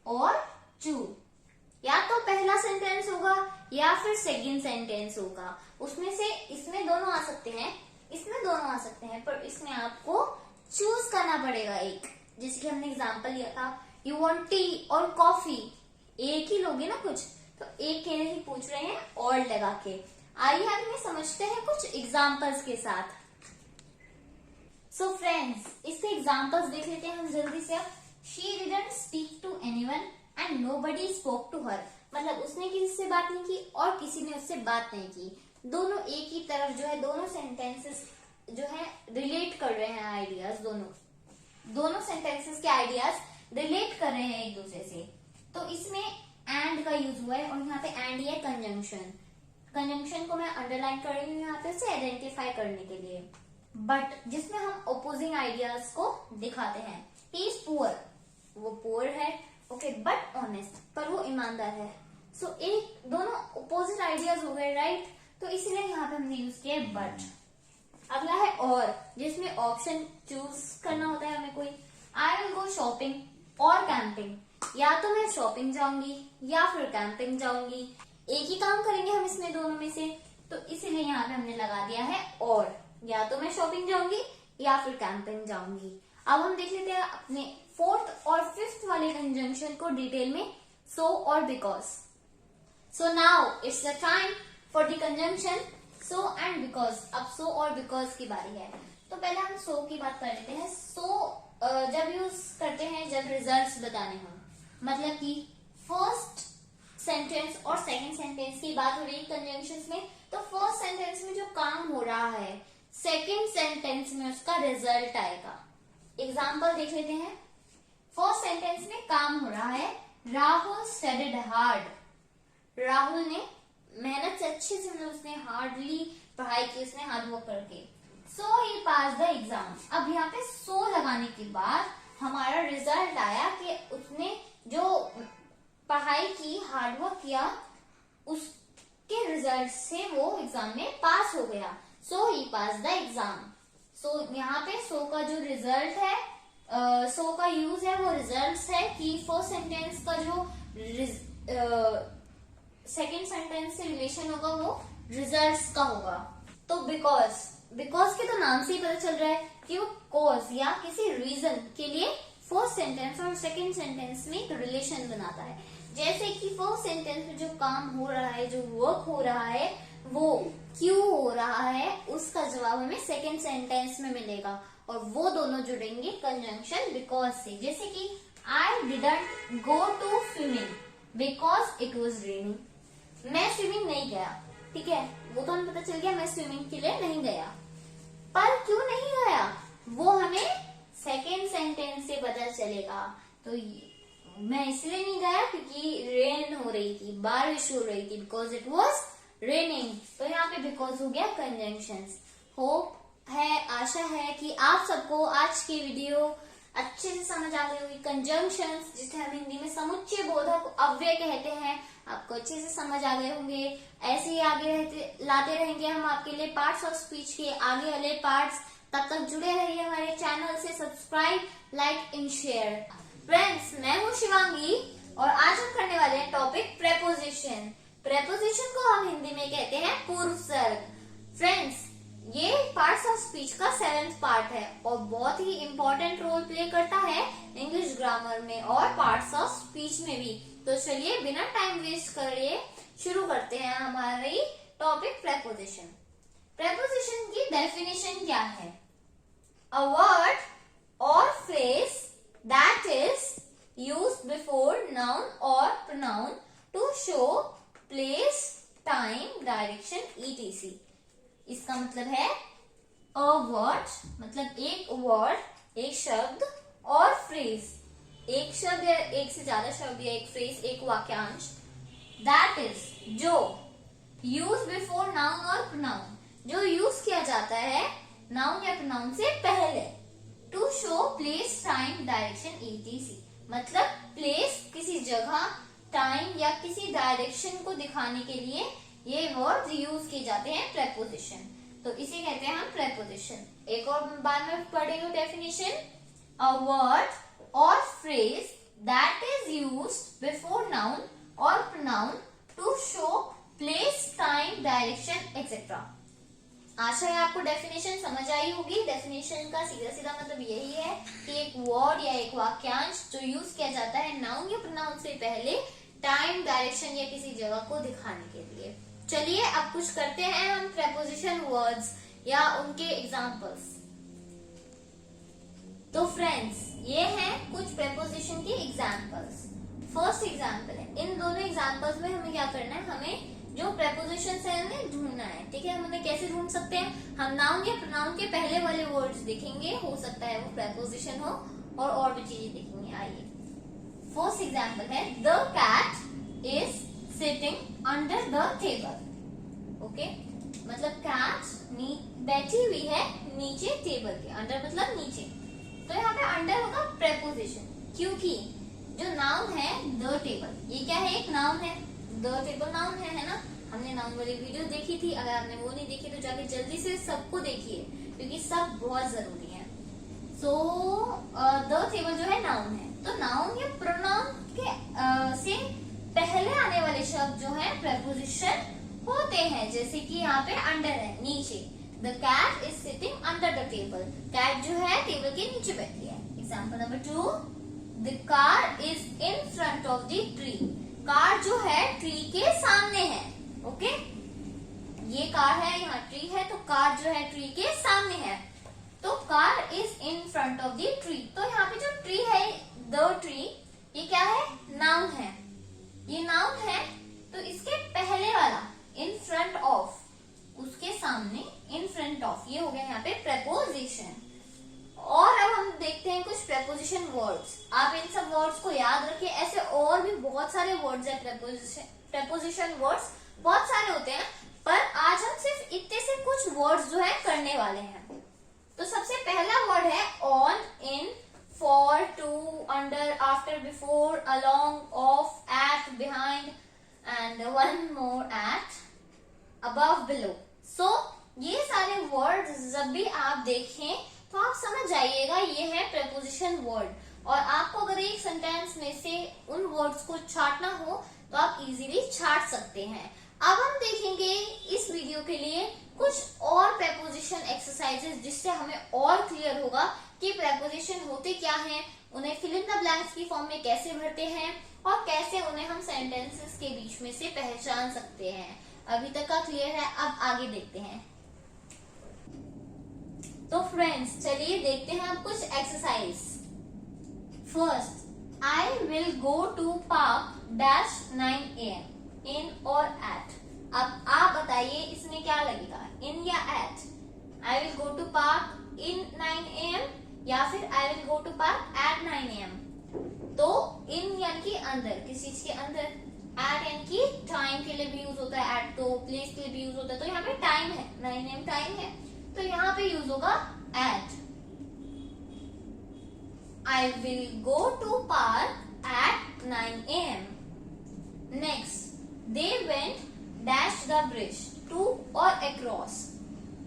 और टू। या तो पहला सेंटेंस होगा या फिर सेकंड सेंटेंस होगा। उसमें से इसमें दोनों आ सकते हैं, इसमें दोनों आ सकते हैं, पर इसमें आपको चूज करना पड़ेगा एक। जैसे कि हमने एग्जांपल लिया था, यू वांट टी और कॉफी, एक ही लोगे ना कुछ, तो एक के लिए पूछ रहे हैं और लगा के। आइए हम इन्हें समझते हैं कुछ एग्जांपल्स के साथ। सो फ्रेंड्स, इसके एग्जांपल्स देख लेते हैं हम जल्दी से। She didn't speak to anyone and nobody spoke to her. मतलब उसने किसी से बात नहीं की और किसी ने उससे बात नहीं की। दोनों एक ही तरफ जो है, दोनों सेंटेंसेस जो है रिलेट कर रहे हैं आइडियाज। दोनों सेंटेंसेस के आइडियाज रिलेट कर रहे हैं एक दूसरे से। तो इसमें एंड का यूज हुआ है और यहाँ पे एंड ये कंजंक्शन। कंजंक्शन को मैं अंडरलाइन कर रही हूँ यहाँ पे उसे आइडेंटिफाई करने के लिए। बट जिसमें हम ओपोजिंग आइडियाज को दिखाते हैं। ही इज पुअर, वो पुअर है, ओके, बट ऑनेस्ट, पर वो ईमानदार है। सो एक दोनों ओपोजिट आइडियाज हो गए, राइट। तो इसलिए यहाँ पे हमने यूज किया बट। अगला है और, जिसमें ऑप्शन चूज करना होता है हमें कोई। आई विल गो शॉपिंग और कैंपिंग। या तो मैं शॉपिंग जाऊंगी या फिर कैंपिंग जाऊंगी, एक ही काम करेंगे हम इसमें दोनों में से। तो इसीलिए यहाँ पे हमने लगा दिया है और। या तो मैं शॉपिंग जाऊंगी या फिर कैंपिंग जाऊंगी। अब हम देख लेते हैं अपने फोर्थ और फिफ्थ वाले कंजंक्शन को डिटेल में, सो और because. So now it's the time for the conjunction so and because. अब सो और बिकॉज की बारी है। तो पहले हम सो की बात कर लेते हैं। सो जब यूज करते हैं जब रिजल्ट्स बताने हों, मतलब कि फर्स्ट सेंटेंस और सेकंड सेंटेंस की बात हो रही है कंजंक्शंस में। तो फर्स्ट सेंटेंस में जो काम हो रहा है, सेकंड सेंटेंस में उसका रिजल्ट आएगा। एग्जाम्पल देख लेते हैं। फर्स्ट सेंटेंस में काम हो रहा है, राहुल स्टडीड हार्ड। राहुल ने मेहनत से अच्छे से, मतलब उसने हार्डली पढ़ाई की, उसने हार्ड वर्क करके। सो ही पास द एग्जाम। अब यहाँ पे सो लगाने के बाद हमारा रिजल्ट आया कि उसने जो पढ़ाई की, हार्ड वर्क किया, उसके रिजल्ट से वो एग्जाम में पास हो गया। सो ही पास द एग्जाम। सो यहाँ पे सो का जो रिजल्ट है, सो का यूज है वो रिजल्ट्स है कि फर्स्ट सेंटेंस का जो सेकेंड सेंटेंस से रिलेशन होगा वो रिजल्ट्स का होगा। तो बिकॉज के तो नाम से ही पता चल रहा है कि वो कॉज या किसी रीजन के लिए फर्स्ट सेंटेंस और सेकंड सेंटेंस में एक रिलेशन बनाता है। जैसे कि फर्स्ट सेंटेंस में जो काम हो रहा है, जो वर्क हो रहा है, वो क्यों हो रहा है, उसका जवाब हमें सेकंड सेंटेंस में मिलेगा और वो दोनों जुड़ेंगे कंजंक्शन बिकॉज से। जैसे कि I didn't go to swimming because it was raining. मैं स्विमिंग नहीं गया, ठीक है, वो तो हमें पता चल गया मैं स्विमिंग के लिए नहीं गया। पर क्यों नहीं गया वो हमें सेकेंड सेंटेंस से पता चलेगा। तो मैं इसलिए नहीं गया क्योंकि रेन हो रही थी, बारिश हो रही थी, बिकॉज इट वॉज रेनिंग। तो यहाँ पे बिकॉज हो गया कंजंक्शंस। होप है, आशा है कि आप सबको आज की वीडियो अच्छे से समझ आ गई होगी। कंजंक्शंस जिसे हम हिंदी में समुच्चय बोधक अव्यय कहते हैं, आपको अच्छे से समझ आ गए होंगे। ऐसे ही आगे लाते रहेंगे हम आपके लिए पार्ट्स ऑफ स्पीच के आगे वाले पार्ट्स। तब तक जुड़े रहिए हमारे चैनल से। Subscribe, like and share. Friends, मैं हूँ शिवांगी और आज हम करने वाले हैं टॉपिक प्रेपोजिशन। प्रेपोजिशन को हम हिंदी में कहते हैं पूर्व सर्ग। फ्रेंड्स, ये पार्ट्स ऑफ स्पीच का 7th पार्ट है और बहुत ही इम्पोर्टेंट रोल प्ले करता है इंग्लिश ग्रामर में और पार्ट्स ऑफ स्पीच में भी। तो चलिए बिना टाइम वेस्ट करे शुरू करते हैं हमारी टॉपिक प्रेपोजिशन। प्रेपोजिशन की डेफिनेशन क्या है? A word or phrase that is used before noun और pronoun to show place, time, direction etc। इसका मतलब है अ वर्ड मतलब एक वर्ड, एक शब्द और फ्रेज, एक शब्द या एक से ज्यादा शब्द या एक फ्रेज, एक वाक्यांश, दैट इज जो यूज बिफोर नाउन और प्रोनाउन, जो यूज किया जाता है नाउन या प्रोनाउन से पहले। To show place, time, direction etc, मतलब प्लेस किसी जगह, टाइम या किसी डायरेक्शन को दिखाने के लिए ये वर्ड यूज किए जाते हैं प्रेपोजिशन, तो इसे कहते हैं हम प्रेपोजिशन। एक और बार में पढ़ेंगे definition, a word or phrase that is used before noun और pronoun to show place, time, direction etcetera. आशा है आपको डेफिनेशन समझ आई होगी। डेफिनेशन का सीधा सीधा मतलब यही है कि एक वर्ड या एक वाक्यांश जो यूज किया जाता है नाउन या प्रोनाउन से पहले टाइम, डायरेक्शन या किसी जगह को दिखाने के लिए। चलिए अब कुछ करते हैं हम प्रेपोजिशन वर्ड्स या उनके एग्जांपल्स। तो फ्रेंड्स, ये हैं कुछ प्रेपोजिशन के एग्जांपल्स। फर्स्ट एग्जांपल है, इन दोनों एग्जांपल्स में हमें क्या करना है, हमें जो प्रेपोजिशन है उन्हें ढूंढना है। ठीक है, हम उन्हें कैसे ढूंढ सकते हैं, हम नाउन या प्रोनाउन के पहले वाले वर्ड्स देखेंगे, हो सकता है वो प्रेपोजिशन हो, और भी चीजें देखेंगे। आइए, फर्स्ट एग्जांपल है, the cat is sitting under the table. Okay, मतलब कैट बैठी हुई है नीचे टेबल के, अंडर मतलब नीचे, तो यहाँ पे अंडर होगा प्रेपोजिशन, क्योंकि जो नाउन है द टेबल, ये क्या है, एक नाउन है, द टेबल नाउन है ना। हमने नाउन वाली वीडियो देखी थी, अगर आपने वो नहीं देखी तो जाके जल्दी से सबको देखिए, क्योंकि सब बहुत जरूरी है। सो द टेबल जो है नाउन है, तो नाउन या प्रोनाउन के से पहले आने वाले शब्द जो है प्रेपोजिशन होते हैं, जैसे कि यहाँ पे अंडर है, नीचे। The cat is sitting under the table, cat जो है टेबल के नीचे बैठी है। Example number 2, the car is in front of the tree, car जो है ट्री के सामने है। ओके, ये कार है, यहाँ ट्री है, तो कार जो है ट्री के सामने है, तो car is in front of the tree. तो यहाँ पे जो ट्री है, द ट्री, ये क्या है, नाउन है, ये नाउन है, तो इसके पहले वाला इन फ्रंट ऑफ, उसके सामने, इन फ्रंट ऑफ, ये हो गया यहाँ पे प्रेपोजिशन। और अब हम देखते हैं कुछ प्रेपोजिशन वर्ड्स। आप इन सब वर्ड्स को याद रखिए, ऐसे और भी बहुत सारे वर्ड्स है प्रेपोजिशन वर्ड्स, बहुत सारे होते हैं, पर आज हम सिर्फ इतने से कुछ वर्ड्स जो है करने वाले हैं। तो सबसे पहला वर्ड है on, in, for, to, under, after, before, along, off, at, behind and one more, at, above, below. So ये सारे वर्ड्स जब भी आप देखें तो आप समझ जाइएगा ये है प्रेपोजिशन वर्ड, और आपको अगर एक सेंटेंस में से उन वर्ड्स को छांटना हो तो आप इजीली छांट सकते हैं। अब हम देखेंगे इस वीडियो के लिए कुछ और प्रेपोजिशन एक्सरसाइजेस, जिससे हमें और क्लियर होगा कि प्रेपोजिशन होते क्या हैं, उन्हें फिल इन द ब्लैंक्स की फॉर्म में कैसे भरते हैं, और कैसे उन्हें हम सेंटेंसेस के बीच में से पहचान सकते हैं। अभी तक का क्लियर है, अब आगे देखते हैं। तो फ्रेंड्स, चलिए देखते हैं अब कुछ exercise. First, I will go to park dash 9 AM, in or at. अब आप बताइए इसमें क्या लगेगा, इन या at? I will go to park in 9 AM या फिर I will go to park at 9 AM। तो इन यानी कि अंदर, किसी चीज के अंदर, एट यानी कि टाइम के लिए भी यूज होता है, एट तो प्लेस के लिए भी यूज होता है, तो यहाँ पे टाइम है, 9 AM टाइम है, तो यहाँ पे यूज होगा at. I will go to park at 9 AM। Next, they went dash the bridge, to or across,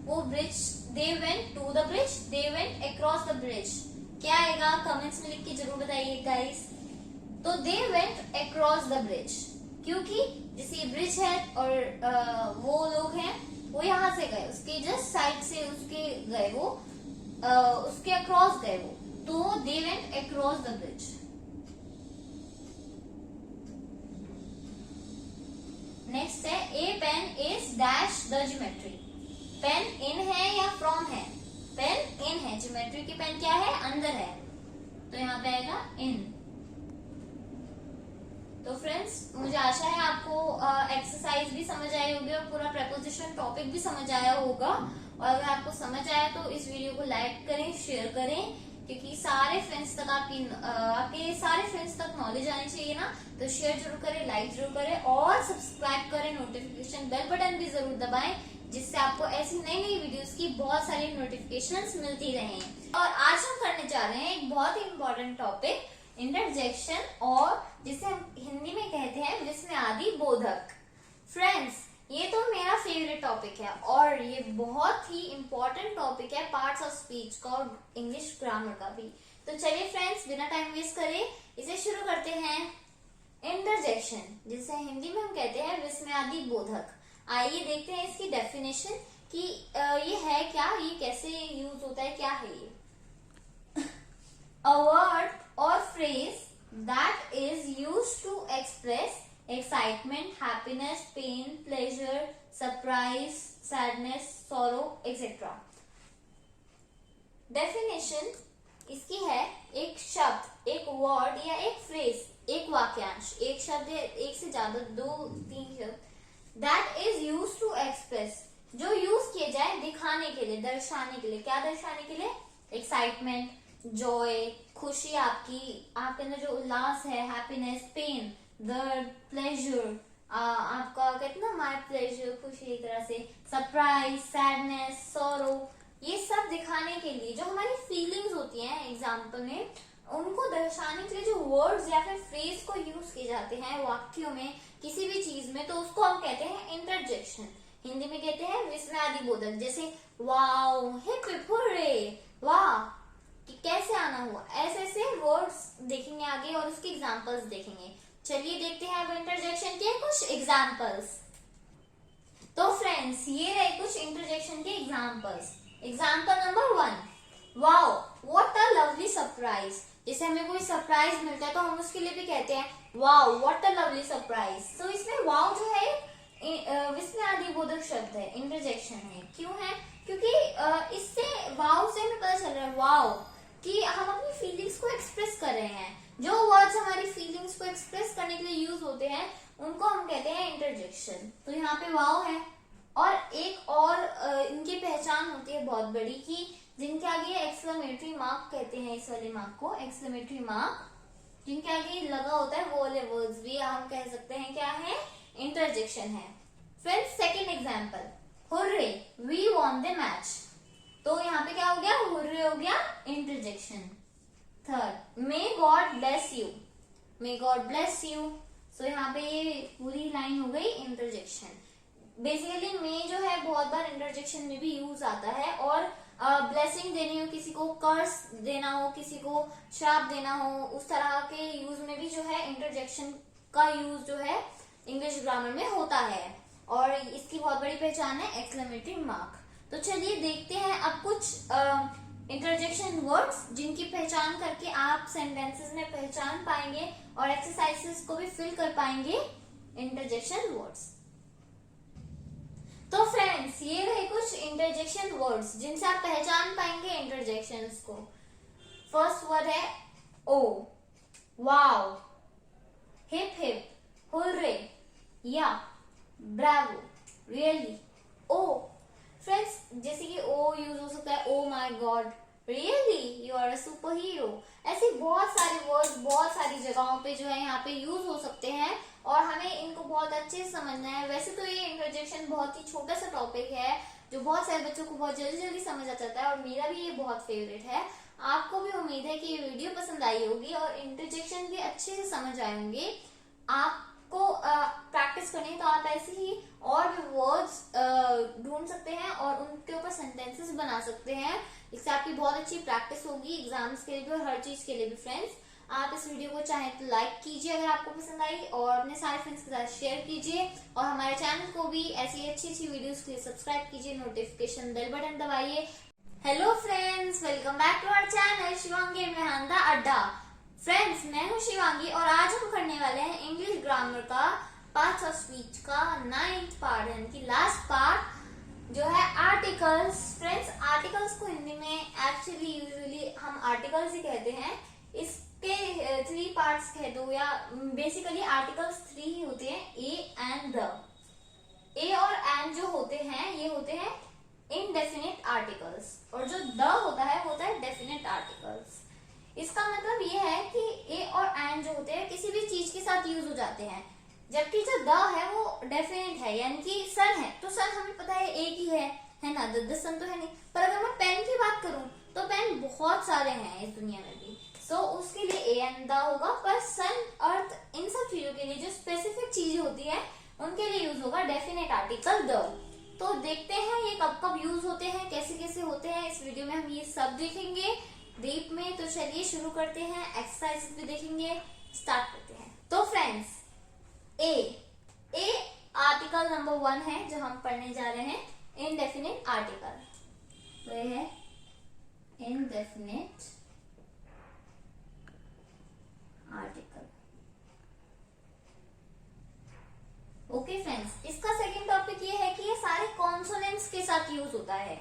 वो bridge, they went to the bridge, they went across the bridge, क्या आएगा comments में लिख के जरूर बताइए गाइस। तो they went across the bridge, क्योंकि जैसे ब्रिज है और वो लोग हैं वो यहाँ से गए, उसके जस्ट साइड से उसके गए, वो उसके अक्रॉस गए वो, तो they went across the bridge. Next है, a pen is dash the geometry, pen in है या फ्रॉम है? पेन इन है, ज्योमेट्री की पेन क्या है, अंदर है, तो यहाँ पे आएगा इन। तो फ्रेंड्स, मुझे आशा है आपको एक्सरसाइज भी समझ आई होगी और पूरा प्रेपोजिशन टॉपिक भी समझ आया होगा। और अगर आपको समझ आया तो इस वीडियो को लाइक करें, शेयर करें, क्योंकि सारे फ्रेंड्स तक आपके सारे फ्रेंड्स तक नॉलेज आनी चाहिए ना। तो शेयर जरूर करें, लाइक जरूर करें और सब्सक्राइब करें, नोटिफिकेशन बेल बटन भी जरूर दबाएं, जिससे आपको ऐसी नई नई वीडियोस की बहुत सारी नोटिफिकेशंस मिलती रहें। और आज हम करने जा रहे हैं एक बहुत ही इम्पोर्टेंट टॉपिक, इंटरजेक्शन, और जिसे हम हिंदी में कहते हैं विस्मयादि बोधक। फ्रेंड्स, ये तो मेरा फेवरेट टॉपिक है और ये बहुत ही इम्पोर्टेंट टॉपिक है पार्ट्स ऑफ स्पीच का और इंग्लिश ग्रामर का भी। तो चलिए फ्रेंड्स, बिना टाइम वेस्ट करे इसे शुरू करते हैं। इंटरजेक्शन, जिसे हिंदी में हम कहते हैं विस्मयादि बोधक। आइए देखते हैं इसकी डेफिनेशन कि ये है क्या, ये कैसे यूज होता है, क्या है ये। A word or phrase that is used to express excitement, happiness, pain, pleasure, surprise, sadness, sorrow, etc. Definition इसकी है एक शब्द, एक वर्ड या एक फ्रेज, एक वाक्यांश, एक शब्द या एक से ज्यादा, दो तीन शब्द, that is used to express, जो यूज किए जाए दिखाने के लिए, दर्शाने के लिए। क्या दर्शाने के लिए? एक्साइटमेंट, जॉय, खुशी, आपके अंदर जो उल्लास है, हैप्पीनेस, पेन, दर्द, प्लेजर, आपका कहते ना माय प्लेजर, खुशी, एक तरह से सरप्राइज, सैडनेस, सॉरो, ये सब दिखाने के लिए जो हमारी फीलिंग्स होती हैं एग्जाम्पल में, उनको दर्शाने के लिए जो वर्ड्स या फिर फ्रेज को यूज किए जाते हैं वाक्यों में, किसी भी चीज में, तो उसको हम कहते हैं इंटरजेक्शन। हिंदी में कहते हैं विस्मयादि बोधक। जैसे वाओ, हिप हिप हुर्रे, वाह, कि कैसे आना हुआ, ऐसे ऐसे वर्ड्स देखेंगे आगे और उसके एग्जांपल्स देखेंगे। चलिए देखते हैं अब इंटरजेक्शन के कुछ एग्जांपल्स। तो फ्रेंड्स, ये रहे कुछ इंटरजेक्शन के examples. Example number 1, wow what a lovely surprise. जैसे हमें कोई सरप्राइज मिलता है तो हम उसके लिए भी कहते हैं wow what a lovely surprise. तो इसमें वाओ जो है विस्मयादि बोधक शब्द है, इंटरजेक्शन है। क्यों है? क्योंकि इससे वाओ से हमें पता चल रहा है वाओ कि हम अपनी फीलिंग्स को एक्सप्रेस कर रहे हैं। जो वर्ड्स हमारी फीलिंग्स को एक्सप्रेस करने के लिए यूज होते हैं उनको हम कहते हैं इंटरजेक्शन। तो यहाँ पे वाओ है। और एक और इनकी पहचान होती है बहुत बड़ी, कि जिनके आगे एक्सक्लेमेटरी मार्क कहते हैं, इस वाले मार्क को एक्सक्लेमेटरी मार्क, जिनके आगे लगा होता है वो वाले वर्ड्स भी हम कह सकते हैं क्या है, इंटरजेक्शन है। फिर second example, hurray we won the match. तो यहाँ पे क्या हो गया, हुर्रे हो गया, interjection. Third, may God bless you, may God bless you. So यहाँ पे ये पूरी लाइन हो गई इंटरजेक्शन। बेसिकली मे जो है बहुत बार इंटरजेक्शन में भी यूज आता है, और ब्लेसिंग देनी हो किसी को, कर्स देना हो किसी को, श्राप देना हो, उस तरह के यूज में भी जो है इंटरजेक्शन का यूज जो है इंग्लिश ग्रामर में होता है। और इसकी बहुत बड़ी पहचान है एक्सक्लेमेटरी मार्क। तो चलिए देखते हैं अब कुछ इंटरजेक्शन वर्ड्स, जिनकी पहचान करके आप सेंटेंसेस में पहचान पाएंगे और एक्सरसाइजेस को भी फिल कर पाएंगे इंटरजेक्शन वर्ड्स। तो फ्रेंड्स, ये रहे कुछ इंटरजेक्शन वर्ड्स जिनसे आप पहचान पाएंगे इंटरजेक्शंस को। फर्स्ट वर्ड है oh, wow, hip hip, hurray, yeah, bravo, really, oh. Friends, जैसे कि ओ यूज हो सकता है oh my God, really you are a super hero. ऐसे बहुत सारे वर्ड्स बहुत सारी जगहों पे जो है यहाँ पे यूज हो सकते हैं और हमें इनको बहुत अच्छे से समझना है। वैसे तो ये इंटरजेक्शन बहुत ही छोटा सा टॉपिक है जो बहुत सारे बच्चों को बहुत जल्दी जल्दी समझ आ जाता है, और मेरा भी ये बहुत फेवरेट है। आपको भी उम्मीद है कि ये वीडियो पसंद आई होगी और इंटरजेक्शन भी अच्छे से समझ आए होंगे। आपको प्रैक्टिस करनी है तो आप ऐसे ही और भी वर्ड्स ढूंढ सकते हैं और उनके ऊपर सेंटेंसेस बना सकते हैं। इससे आपकी बहुत अच्छी प्रैक्टिस होगी एग्जाम्स के लिए भी और हर चीज के लिए भी। फ्रेंड्स, आप इस वीडियो को चाहे तो लाइक कीजिए अगर आपको पसंद आई, और अपने सारे फ्रेंड्स के साथ शेयर कीजिए, और हमारे चैनल को भी ऐसी अच्छी अच्छी वीडियोस के लिए सब्सक्राइब कीजिए, नोटिफिकेशन बेल बटन दबाइए। Hello friends, welcome back to our channel Shivangi and Rehan Da Adda. Friends, मैं हूँ शिवांगी और आज हम करने वाले हैं इंग्लिश ग्रामर का पार्ट्स ऑफ स्पीच का 9th पार्ट, यानी कि लास्ट पार्ट जो है आर्टिकल्स। फ्रेंड्स, आर्टिकल्स को हिंदी में एक्चुअली यूजुअली हम आर्टिकल्स ही कहते हैं। इसके 3 पार्ट्स कह दो, या बेसिकली आर्टिकल्स 3 ही होते हैं, ए एंड द। ए और एंड जो होते हैं ये होते हैं इनडेफिनिट आर्टिकल्स, और जो द होता है वो होता है डेफिनिट आर्टिकल्स। यूज हो जाते हैं, जबकि जो द है वो डेफिनेट है, यानी कि सन है तो सन हमें पता है एक ही है ना, द सन तो है नहीं। पर अगर मैं पेन की बात करूं तो पेन बहुत सारे हैं इस दुनिया में भी, सो उसके लिए ए एंड द होगा। पर सन, अर्थ, इन सब चीजों के लिए जो स्पेसिफिक चीजें होती है उनके लिए यूज होगा डेफिनेट आर्टिकल द। तो देखते हैं ये कब कब यूज होते हैं, कैसे कैसे होते हैं, इस वीडियो में हम ये सब देखेंगे डीप में। तो चलिए शुरू करते हैं, एक्सरसाइज भी देखेंगे, स्टार्ट करते हैं। तो फ्रेंड्स, ए आर्टिकल नंबर 1 है जो हम पढ़ने जा रहे हैं, इनडेफिनिट आर्टिकल। तो ये है इनडेफिनिट आर्टिकल। ओके फ्रेंड्स, इसका सेकंड टॉपिक ये है कि ये सारे कॉन्सोनेंट्स के साथ यूज होता है।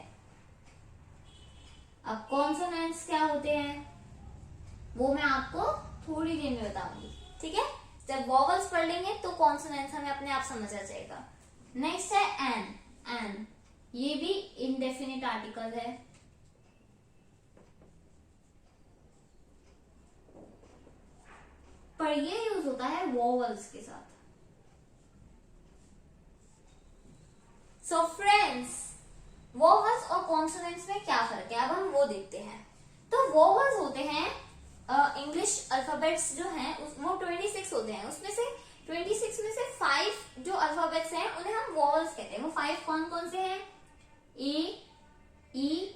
अब कॉन्सोनेंट्स क्या होते हैं वो मैं आपको थोड़ी देर में बताऊंगी, ठीक है। जब वॉवल्स पढ़ लेंगे तो कॉन्सोनेंट्स हमें अपने आप समझ आ जाएगा। नेक्स्ट है एन, ये भी इनडेफिनिट आर्टिकल है। पर ये यूज होता है वॉवल्स के साथ। सो फ्रेंड्स, वोवल्स और कॉन्सोनेंट्स में क्या फर्क है अब हम वो देखते हैं। तो वोवल्स होते हैं इंग्लिश अल्फाबेट्स जो हैं वो 26 होते हैं, उसमें से 26 में से 5 जो अल्फाबेट्स हैं उन्हें हम वोवल्स कहते हैं। वो 5 कौन कौन से हैं? ए, ई,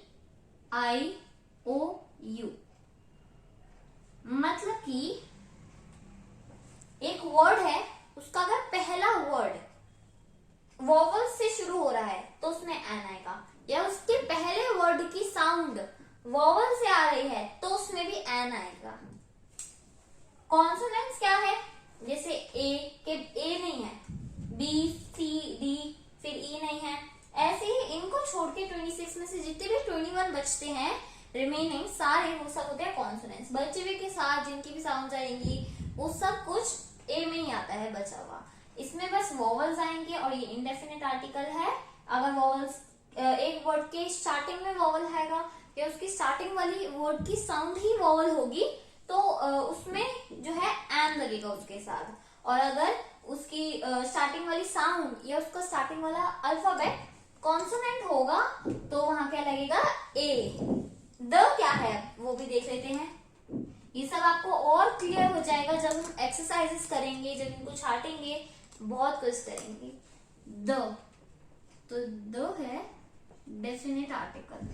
आई, ओ, यू। मतलब कि एक वर्ड है, उसका अगर पहला वर्ड वोवल से शुरू हो रहा है तो उसमें एन आएगा, या उसके पहले वर्ड की साउंड वोवल से आ रही है तो उसमें भी एन आएगा। कॉन्सोनेंट्स क्या है? जैसे ए के ए नहीं है, बी, सी, डी, फिर ई नहीं है, ऐसे ही इनको छोड़ के 26 में से जितने भी 21 बचते हैं रिमेनिंग सारे वो सब होते हैं कॉन्सोनेंट्स। बचे हुए के साथ जिनकी भी साउंड आएंगी वो सब कुछ ए में ही आता है बचा हुआ, इसमें बस वोवल्स आएंगे। और ये इनडेफिनिट आर्टिकल है। अगर वोवल्स एक वर्ड के स्टार्टिंग में वोवल आएगा या उसकी स्टार्टिंग वाली वर्ड की साउंड ही वोवल होगी तो उसमें जो है एन लगेगा उसके साथ। और अगर उसकी स्टार्टिंग वाली साउंड या उसका स्टार्टिंग वाला अल्फाबेट कॉन्सोनेंट होगा तो वहां क्या लगेगा? ए। द क्या है वो भी देख लेते हैं। ये सब आपको और क्लियर हो जाएगा जब हम एक्सरसाइजेस करेंगे, जब इनको छाटेंगे, बहुत कुछ करेंगे। द, तो द है डेफिनेट आर्टिकल।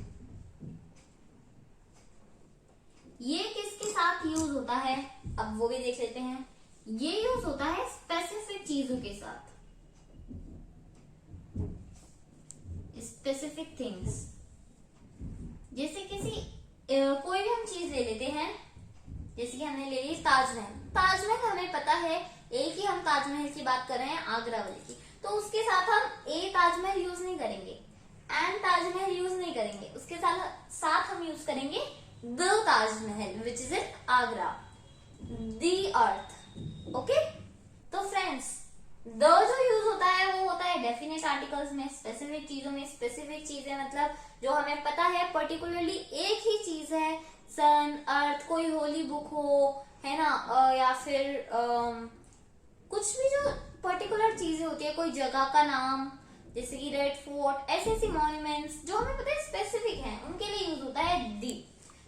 ये किसके साथ यूज होता है अब वो भी देख लेते हैं। ये यूज होता है स्पेसिफिक चीजों के साथ, स्पेसिफिक थिंग्स। जैसे किसी कोई भी हम चीज ले लेते हैं, जैसे कि हमने ले ली ताजमहल। ताजमहल हमें पता है, एक ही हम ताजमहल की बात कर रहे हैं, आगरा वाले की, तो उसके साथ हम ए ताजमहल यूज नहीं करेंगे, एन ताजमहल यूज नहीं करेंगे, उसके साथ हम यूज करेंगे the Taj Mahal which is in Agra, the earth. Okay, तो फ्रेंड्स द जो यूज होता है वो होता है डेफिनेट आर्टिकल्स में, स्पेसिफिक चीजों में। स्पेसिफिक चीजें मतलब जो हमें पता है पर्टिकुलरली एक ही चीज है, सन, अर्थ, कोई होली बुक हो, है ना, या फिर कुछ भी जो पर्टिकुलर चीजें होती है, कोई जगह का नाम जैसे कि रेड फोर्ट, ऐसे ऐसी मॉन्यूमेंट्स जो हमें पता है स्पेसिफिक हैं, उनके लिए यूज होता है दी।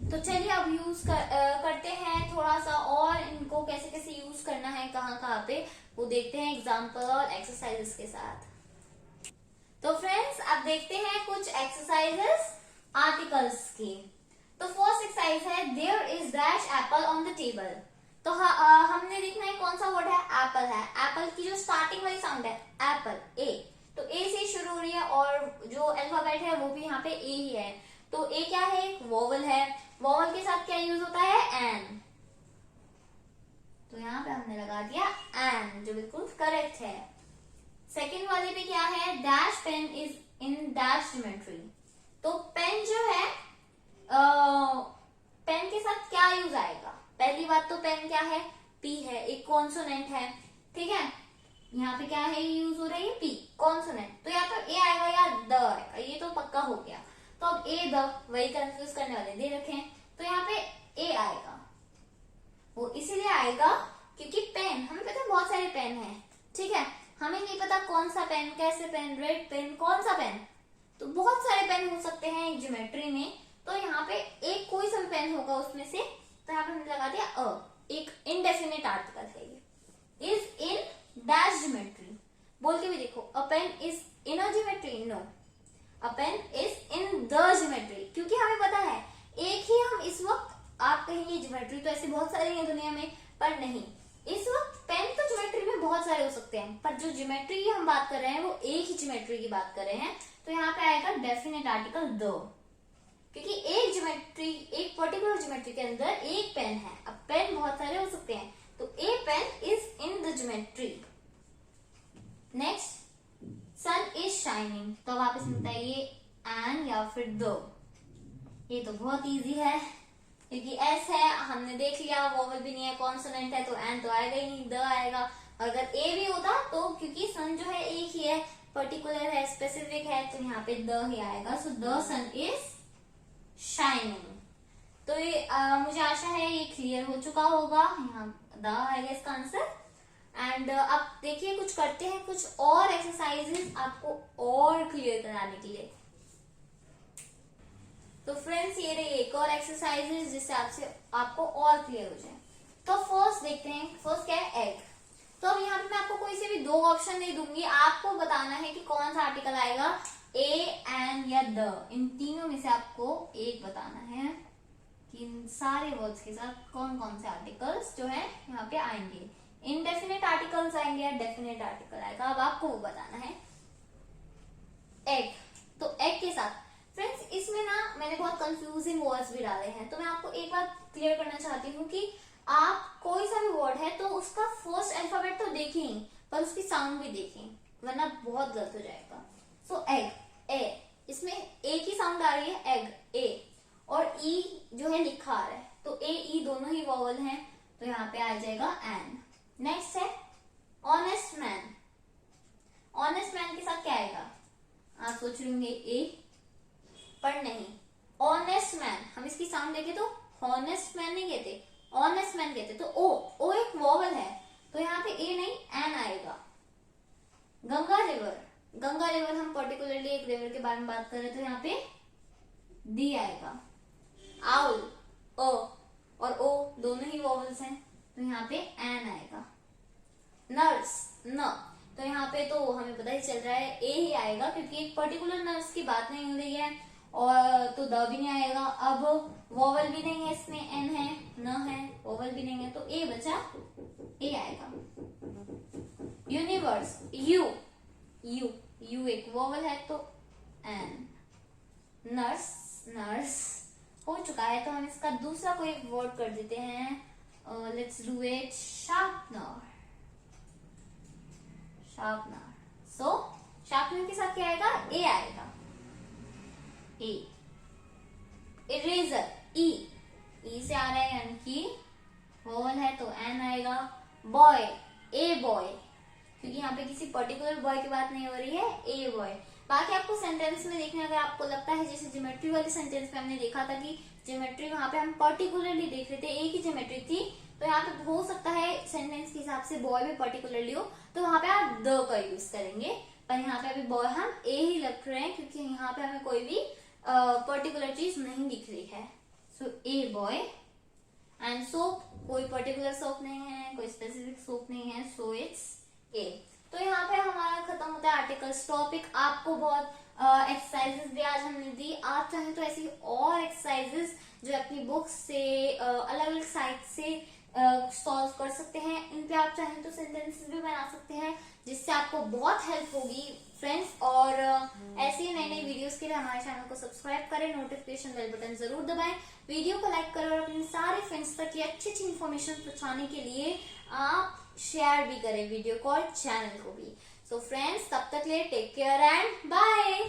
तो चलिए अब यूज करते हैं थोड़ा सा, और इनको कैसे कैसे यूज करना है, कहाँ पे, वो देखते हैं एग्जाम्पल और एक्सरसाइजेस के साथ। तो फ्रेंड्स अब देखते हैं कुछ एक्सरसाइजेस आर्टिकल्स की। तो फर्स्ट एक्सरसाइज है there is dash apple on the table. तो हमने देखना है कौन सा वर्ड है, एप्पल है। एप्पल की जो स्टार्टिंग वाली साउंड है एप्पल, ए, तो ए से शुरू हो रही है और जो अल्फाबेट है वो भी यहाँ पे ए ही है। तो ए क्या है? वोवल है। वोवल के साथ क्या यूज होता है? एन। तो यहाँ पे हमने लगा दिया एन, जो बिल्कुल करेक्ट है। सेकेंड वाले पे क्या है? Dash pen is in dash geometry. तो पेन जो है पेन के साथ क्या यूज आएगा? पहली बात तो पेन क्या है? पी है, एक कॉन्सोनेंट है, ठीक है। यहाँ पे क्या है यूज हो रही है? P, consonant. तो या तो ए आएगा या द आएगा, ये तो पक्का हो गया। तो अब ए द वही कंफ्यूज करने वाले दे रखे हैं, तो यहाँ पे ए आएगा। वो इसीलिए आएगा क्योंकि पेन, हमें पता है बहुत सारे पेन हैं, ठीक है, हमें नहीं पता कौन सा पेन, कैसे पेन, रेड पेन, कौन सा पेन, तो बहुत सारे पेन हो सकते हैं एक ज्योमेट्री में। तो यहाँ पे एक कोई सा भी पेन होगा उसमें से, तो यहाँ पे हमने लगा दिया अ, एक इनडेफिनेट आर्टिकल है ये। इज इन डैश ज्योमेट्री, बोल के भी देखो, a pen is in a geometry, no, a pen is in the geometry, क्योंकि हमें पता है एक ही हम इस वक्त, आप कहेंगे ज्योमेट्री तो ऐसे बहुत सारे हैं दुनिया में, पर नहीं, इस वक्त पेन तो ज्योमेट्री में बहुत सारे हो सकते हैं, पर जो ज्योमेट्री की हम बात कर रहे हैं वो एक ही ज्योमेट्री की बात कर रहे हैं। तो यहाँ पे आएगा डेफिनेट आर्टिकल द, क्योंकि एक ज्योमेट्री, एक पर्टिकुलर ज्योमेट्री के अंदर एक पेन है। अब पेन बहुत सारे हो सकते हैं, तो a pen is in the geometry. Next, sun is shining, तो अब आप इसमें बताइए एन या फिर द। ये तो बहुत इजी है, क्योंकि एस है, हमने देख लिया, वोवल भी नहीं है, कॉन्सोनेंट है, तो एन तो आएगा ही नहीं, द आएगा। और अगर ए भी होता तो, क्योंकि सन जो है एक ही है, पर्टिकुलर है, स्पेसिफिक है, तो यहाँ पे द ही आएगा। So the sun is shining. तो ये मुझे आशा है ये क्लियर हो चुका होगा, यहाँ द आएगा इसका आंसर। एंड अब देखिए कुछ करते हैं, कुछ और एक्सरसाइजेस आपको और क्लियर कराने के लिए। तो फ्रेंड्स ये रही एक और एक्सरसाइजेस जिससे आपको और क्लियर हो जाए। तो फर्स्ट देखते हैं, फर्स्ट क्या है, एग। तो अब यहाँ पे मैं आपको कोई से भी दो ऑप्शन नहीं दूंगी, आपको बताना है कि कौन सा आर्टिकल आएगा, ए, एन या द, इन तीनों में से आपको एक बताना है कि इन सारे वर्ड्स के साथ कौन कौन से आर्टिकल्स जो है यहाँ पे आएंगे, इनडेफिनेट आर्टिकल्स आएंगे या डेफिनेट आर्टिकल आएगा, अब आपको वो बताना है। एग, तो एग के साथ फ्रेंड्स इसमें ना मैंने बहुत कंफ्यूजिंग वर्ड्स भी डाले हैं, तो मैं आपको एक बात क्लियर करना चाहती हूँ कि आप कोई सा भी वर्ड है तो उसका फर्स्ट अल्फाबेट तो देखें, पर उसकी साउंड भी देखें, वरना बहुत गलत हो जाएगा। सो एग, ए, इसमें ए की साउंड आ रही है, एग, ए, और ई जो है लिखा आ रहा है, तो ए ई दोनों ही वॉवल हैं, तो यहाँ पे आ जाएगा एन। नेक्स्ट है ऑनेस्ट मैन। ऑनेस्ट मैन के साथ क्या आएगा, आप सोच रहे होंगे ए, पर नहीं, ऑनेस्ट मैन, हम इसकी साउंड देखे तो हॉनेस्ट मैन नहीं कहते, ऑनेस्ट मैन कहते, तो ओ एक वॉवल है, तो यहाँ पे ए नहीं एन आएगा। गंगा रिवर, गंगा रिवर हम पर्टिकुलरली एक रिवर के बारे में बात कर रहे हैं, तो यहाँ पे डी आएगा। आउल, ओ और ओ दोनों ही वॉवल्स हैं, तो यहाँ पे एन आएगा। नर्स, न, तो यहाँ पे तो हमें पता ही चल रहा है ए ही आएगा, क्योंकि एक पर्टिकुलर नर्स की बात नहीं हो रही है, और तो द भी नहीं आएगा। अब वोवल भी नहीं है इसमें, एन है, न है, वोवल भी नहीं है, तो ए बचा, ए आएगा। यूनिवर्स, यू, यू, यू एक वोवल है, तो एन। नर्स, नर्स हो चुका है, तो हम इसका दूसरा कोई वर्ड कर देते हैं, let's do it, sharpener, sharpener. So sharpener के साथ क्या आएगा, ए आएगा, ए। इरेजर, ई से आ रहा है, यानी कि वोवल है, तो एन आएगा। बॉय, ए बॉय, क्योंकि यहाँ पे किसी पर्टिकुलर बॉय की बात नहीं हो रही है, ए बॉय। बाकी आपको सेंटेंस में देखना, अगर आपको लगता है जैसे ज्योमेट्री वाली सेंटेंस में हमने देखा था कि ज्योमेट्री वहां पे हम पर्टिकुलरली देख रहे थे, एक ही ज्योमेट्री थी, तो यहाँ पे हो सकता है सेंटेंस के हिसाब से बॉय भी पर्टिकुलरली हो, तो वहां पे आप द का यूज करेंगे, पर यहाँ पे अभी बॉय हम ए ही रख रहे हैं, क्योंकि यहाँ पे हमें कोई भी पर्टिकुलर चीज नहीं दिख रही है। सो ए बॉय। एंड सोप, कोई पर्टिकुलर सोप नहीं है, कोई स्पेसिफिक सोप नहीं है, सो इट्स ए। तो यहाँ पे हमारा खत्म होता है आर्टिकल्स टॉपिक। आपको बहुत एक्सरसाइजेस भी आज हमने दी, आप चाहें तो ऐसी और एक्सरसाइजेस जो अपनी बुक से अलग अलग साइट से सॉल्व कर सकते हैं, इन पे आप चाहें तो सेंटेंसेस भी बना सकते हैं, जिससे आपको बहुत हेल्प होगी फ्रेंड्स। और ऐसे ही नई नई वीडियोस के लिए हमारे चैनल को सब्सक्राइब करें, नोटिफिकेशन बेल बटन जरूर दबाएं, वीडियो को लाइक करें, और अपने सारे फ्रेंड्स तक ये अच्छी अच्छी इन्फॉर्मेशन पहुंचाने के लिए आप शेयर भी करें वीडियो को और चैनल को भी। सो फ्रेंड्स, तब तक लिए टेक केयर एंड बाय।